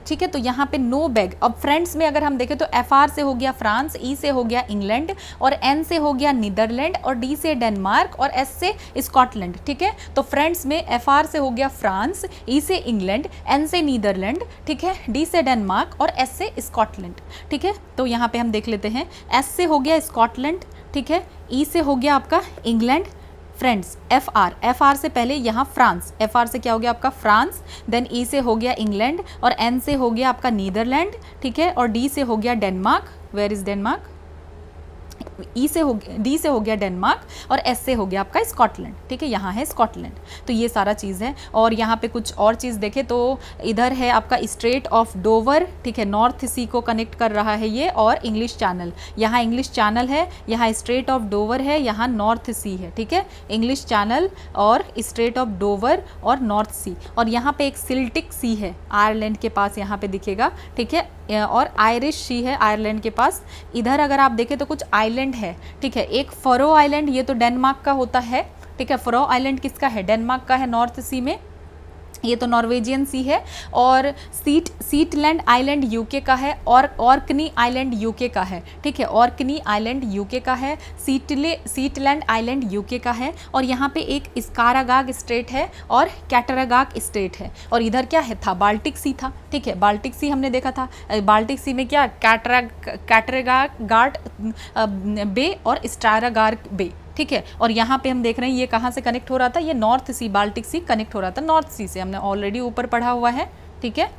ठीक है। तो यहाँ पे नो बैग। अब फ्रेंड्स में अगर हम देखें तो FR से हो गया फ्रांस, E से हो गया इंग्लैंड और N से हो गया नीदरलैंड और D से डेनमार्क और S से स्कॉटलैंड, ठीक है। तो फ्रेंड्स में FR से हो गया फ्रांस, E से इंग्लैंड, N से नीदरलैंड, ठीक है, D से डेनमार्क और S से स्कॉटलैंड, ठीक है। तो यहाँ पे हम देख लेते हैं, S से हो गया स्कॉटलैंड, ठीक है, E से हो गया आपका इंग्लैंड, फ्रेंड्स FR से पहले यहाँ फ्रांस, FR से क्या हो गया आपका फ्रांस, देन E से हो गया इंग्लैंड और N से हो गया आपका नीदरलैंड, ठीक है, और D से हो गया Denmark, where is Denmark, D से हो गया डेनमार्क और S से हो गया आपका स्कॉटलैंड, ठीक है, यहाँ है स्कॉटलैंड। तो ये सारा चीज़ है। और यहाँ पे कुछ और चीज़ देखें तो इधर है आपका स्ट्रेट ऑफ डोवर, ठीक है, नॉर्थ सी को कनेक्ट कर रहा है ये, और इंग्लिश चैनल, यहाँ इंग्लिश चैनल है, यहाँ स्ट्रेट ऑफ डोवर है, यहाँ नॉर्थ सी है, ठीक है, इंग्लिश चैनल और स्ट्रेट ऑफ डोवर और नॉर्थ सी। और यहाँ पे एक सिल्टिक सी है आयरलैंड के पास, यहाँ पे दिखेगा, ठीक है, और आयरिश सी है आयरलैंड के पास। इधर अगर आप देखें तो कुछ आइलैंड है, ठीक है, एक फरो आइलैंड, ये तो डेनमार्क का होता है, ठीक है, फरो आइलैंड किसका है, डेनमार्क का है, नॉर्थ सी में, ये तो नॉर्वेजियन सी है। और सीटलैंड आइलैंड यूके का है और ऑर्कनी आइलैंड यूके का है, ठीक है, ऑर्कनी आइलैंड यूके का है, सीटलैंड आइलैंड यूके का है। और यहाँ पे एक स्कारागाग स्टेट है और कैटरागाग स्टेट है। और इधर क्या है था, बाल्टिक सी था, ठीक है, बाल्टिक सी हमने देखा था, बाल्टिक सी में क्या कैटरागाग बे और स्टारागार्ग बे, ठीक है। और यहाँ पे हम देख रहे हैं ये कहाँ से कनेक्ट हो रहा था, ये नॉर्थ सी, बाल्टिक सी कनेक्ट हो रहा था नॉर्थ सी से, हमने ऑलरेडी ऊपर पढ़ा हुआ है, ठीक है,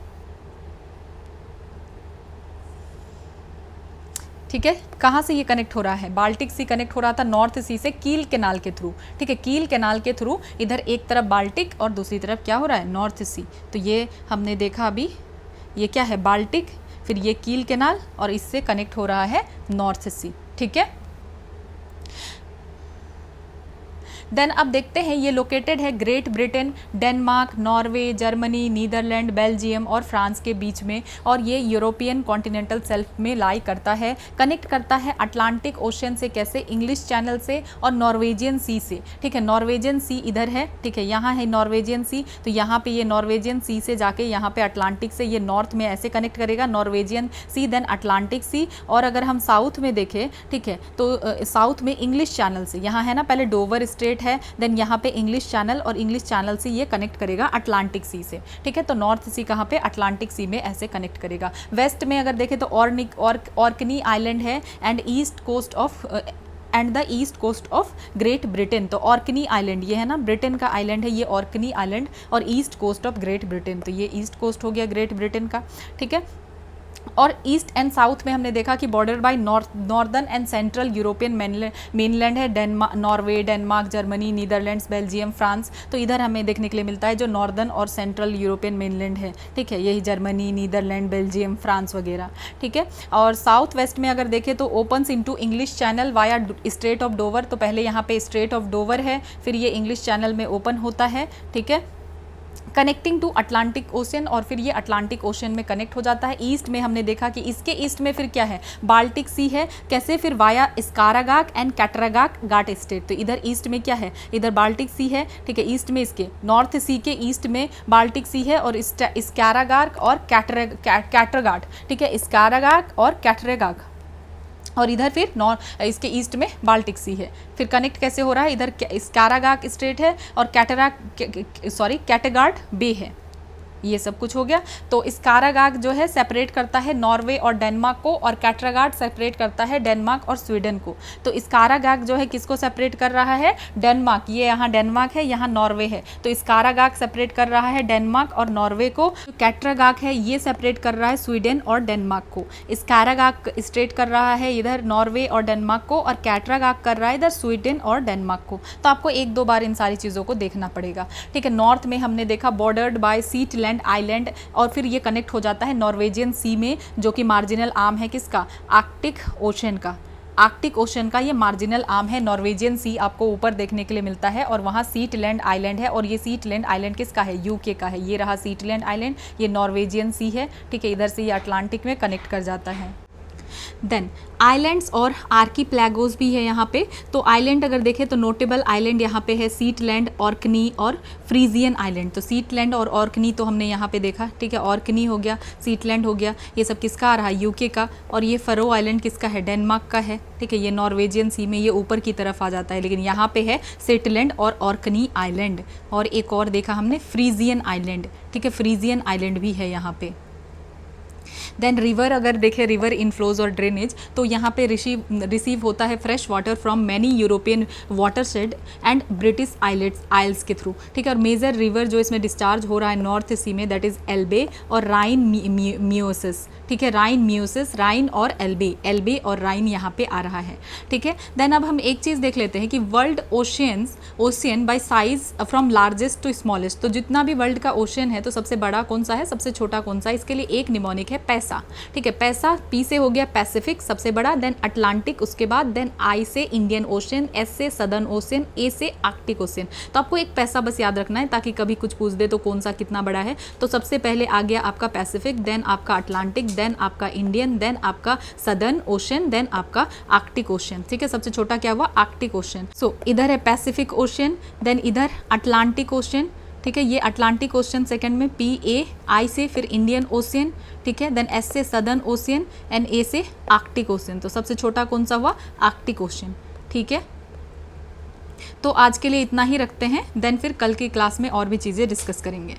ठीक है। कहाँ से ये कनेक्ट हो रहा है, बाल्टिक सी कनेक्ट हो रहा था नॉर्थ सी से कील कैनाल के थ्रू, ठीक है, कील कैनाल के थ्रू। इधर एक तरफ बाल्टिक और दूसरी तरफ क्या हो रहा है, नॉर्थ सी। तो ये हमने देखा अभी, ये क्या है, बाल्टिक, फिर ये कील कैनाल और इससे कनेक्ट हो रहा है नॉर्थ सी, ठीक है। देन अब देखते हैं, ये लोकेटेड है Great Britain, Denmark, Norway, Germany, Netherland, Belgium और फ्रांस के बीच में, और ये यूरोपियन कॉन्टिनेंटल शेल्फ में लाई करता है, कनेक्ट करता है अटलांटिक ओशन से, कैसे, इंग्लिश चैनल से और नॉर्वेजियन सी से, ठीक है। नॉर्वेजियन सी इधर है, ठीक है, यहाँ है नॉर्वेजियन सी, तो यहाँ पे ये नॉर्वेजियन सी से जाके यहाँ पे अटलांटिक से ये नॉर्थ में ऐसे कनेक्ट करेगा, नॉर्वेजियन सी देन अटलांटिक सी। और अगर हम साउथ में देखें, ठीक है, तो साउथ में इंग्लिश चैनल से, यहाँ है ना पहले डोवर स्ट्रेट है, देन यहाँ पे इंग्लिश चैनल और इंग्लिश चैनल से ये कनेक्ट करेगा अटलांटिक सी से, ठीक है। तो नॉर्थ सी कहाँ पे, अटलांटिक सी में ऐसे कनेक्ट करेगा। वेस्ट में अगर देखें तो ऑर्कनी आइलैंड है and east coast of Great Britain. तो ऑर्कनी आइलैंड ये है ना, ब्रिटेन का आइलैंड है ये ऑर्कनी आइलैंड, और east coast of Great Britain, तो ये ईस्ट कोस्ट हो गया ग्रेट ब्रिटेन का, ठीक है। और ईस्ट एंड साउथ में हमने देखा कि border by northern and central European mainland है, Norway, Denmark, Germany, Netherlands, Belgium, France. तो इधर हमें देखने के लिए मिलता है जो नॉर्दर्न और सेंट्रल यूरोपियन मेनलैंड है, ठीक है, यही जर्मनी, नीदरलैंड, बेल्जियम, फ्रांस वगैरह, ठीक है। और साउथ वेस्ट में अगर देखें तो opens into English channel via straight of Dover, तो पहले यहाँ पे स्ट्रेट ऑफ डोवर है, फिर ये इंग्लिश चैनल में ओपन होता है, ठीक है, कनेक्टिंग टू अटलांटिक ओशन, और फिर ये अटलांटिक ओशन में कनेक्ट हो जाता है। ईस्ट में हमने देखा कि इसके ईस्ट में फिर क्या है, बाल्टिक सी है, कैसे, फिर वाया स्कारागाग एंड कैटरागाग गाट स्टेट। तो इधर ईस्ट में क्या है, इधर बाल्टिक सी है, ठीक है, ईस्ट में इसके नॉर्थ सी के ईस्ट में बाल्टिक सी है और स्कारागाग और कैटरागाग, ठीक है, स्कारागाग और कैटरागाग, और इधर फिर इसके ईस्ट में बाल्टिक सी है। फिर कनेक्ट कैसे हो रहा है, इधर स्कारागाक स्ट्रेट है और कैटेगार्ड बे है। ये सब कुछ हो गया। तो स्कारागाक जो है सेपरेट करता है नॉर्वे और डेनमार्क को, और कैटरागार्ड सेपरेट करता है डेनमार्क और स्वीडन को। तो स्कारागाक जो है किसको सेपरेट कर रहा है, डेनमार्क, ये यहाँ डेनमार्क है, यहाँ नॉर्वे है, तो स्कारागाक सेपरेट कर रहा है डेनमार्क और नॉर्वे को। कैटरागाक है ये सेपरेट कर रहा है स्वीडन और डेनमार्क को। स्कारागाक स्ट्रेट कर रहा है इधर नॉर्वे और डेनमार्क को, और कैटरागाक कर रहा है इधर स्वीडन और डेनमार्क को। तो आपको एक दो बार इन सारी चीज़ों को देखना पड़ेगा, ठीक है। नॉर्थ में हमने देखा बॉर्डर्ड बाय सीटलैंड आइलैंड, और फिर ये कनेक्ट हो जाता है नॉर्वेजियन सी में, जो कि मार्जिनल आर्म है किसका, आर्कटिक ओशन का। आर्कटिक ओशन का ये मार्जिनल आर्म है। नॉर्वेजियन सी आपको ऊपर देखने के लिए मिलता है, और वहाँ सीटलैंड आइलैंड है, और ये सीटलैंड आइलैंड किसका है, यूके का है। ये रहा सीटलैंड आइलैंड, ये नॉर्वेजियन सी है, ठीक है। इधर से ये अटलांटिक में कनेक्ट कर जाता है। देन आइलैंड्स और आर्कीप्लैगोस भी है यहाँ पे। तो आइलैंड अगर देखें तो नोटेबल आइलैंड यहाँ पे है सीटलैंड, ऑर्कनी और फ्रीजियन आइलैंड। तो सीटलैंड और ऑर्कनी तो हमने यहाँ पे देखा, ठीक है। ऑर्कनी हो गया, सीटलैंड हो गया, ये सब किसका आ रहा है, यूके का। और ये फरो आइलैंड किसका है, डेनमार्क का है, ठीक है। ये नॉर्वेजियन सी में ये ऊपर की तरफ आ जाता है, लेकिन यहाँ पे है सीटलैंड और ऑर्कनी आइलैंड। और एक और देखा हमने फ्रीजियन आइलैंड, ठीक है, फ्रीजियन आइलैंड भी है यहाँ पे। देन रिवर अगर देखें, रिवर इनफ्लोज और ड्रेनेज, तो यहाँ पे रिसीव होता है fresh water from many European watershed and British Isles के थ्रू, ठीक है। और मेजर रिवर जो इसमें डिस्चार्ज हो रहा है नॉर्थ सी में, दैट इज एल्बे और राइन मियोसिस, ठीक है। राइन मियोसिस, राइन और एल्बे और राइन यहाँ पे आ रहा है, ठीक है। देन अब हम एक चीज़ देख लेते हैं कि world ocean by size from largest to smallest. तो जितना भी वर्ल्ड का ओशियन है, तो सबसे बड़ा कौन सा है, सबसे छोटा कौन सा है, इसके लिए एक निमोनिक है पैसा, ठीक है। पैसा, पी से हो गया पैसिफिक सबसे बड़ा, देन अटलांटिक उसके बाद, देन आई से इंडियन ओशियन, एस से सदर्न ओशियन, ए से आर्कटिक ओशियन। तो आपको एक पैसा बस याद रखना है, ताकि कभी कुछ पूछ दे तो कौन सा कितना बड़ा है। तो सबसे पहले आ गया आपका पैसिफिक, देन आपका अटलांटिक, देन आपका इंडियन, देन आपका सदर्न ओशियन, देन आपका आर्कटिक ओशियन, ठीक है। सबसे छोटा क्या हुआ, आर्कटिक ओशियन। सो इधर है पैसिफिक ओशियन, देन इधर अटलांटिक ओशियन, ठीक है। ये अटलांटिक ओशियन सेकंड में, पी ए आई से, फिर इंडियन ओशियन, ठीक है। देन एस से सदर्न ओशियन एंड ए से आर्कटिक ओशियन। तो सबसे छोटा कौन सा हुआ, आर्कटिक ओशियन, ठीक है। तो आज के लिए इतना ही रखते हैं, देन फिर कल की क्लास में और भी चीज़ें डिस्कस करेंगे।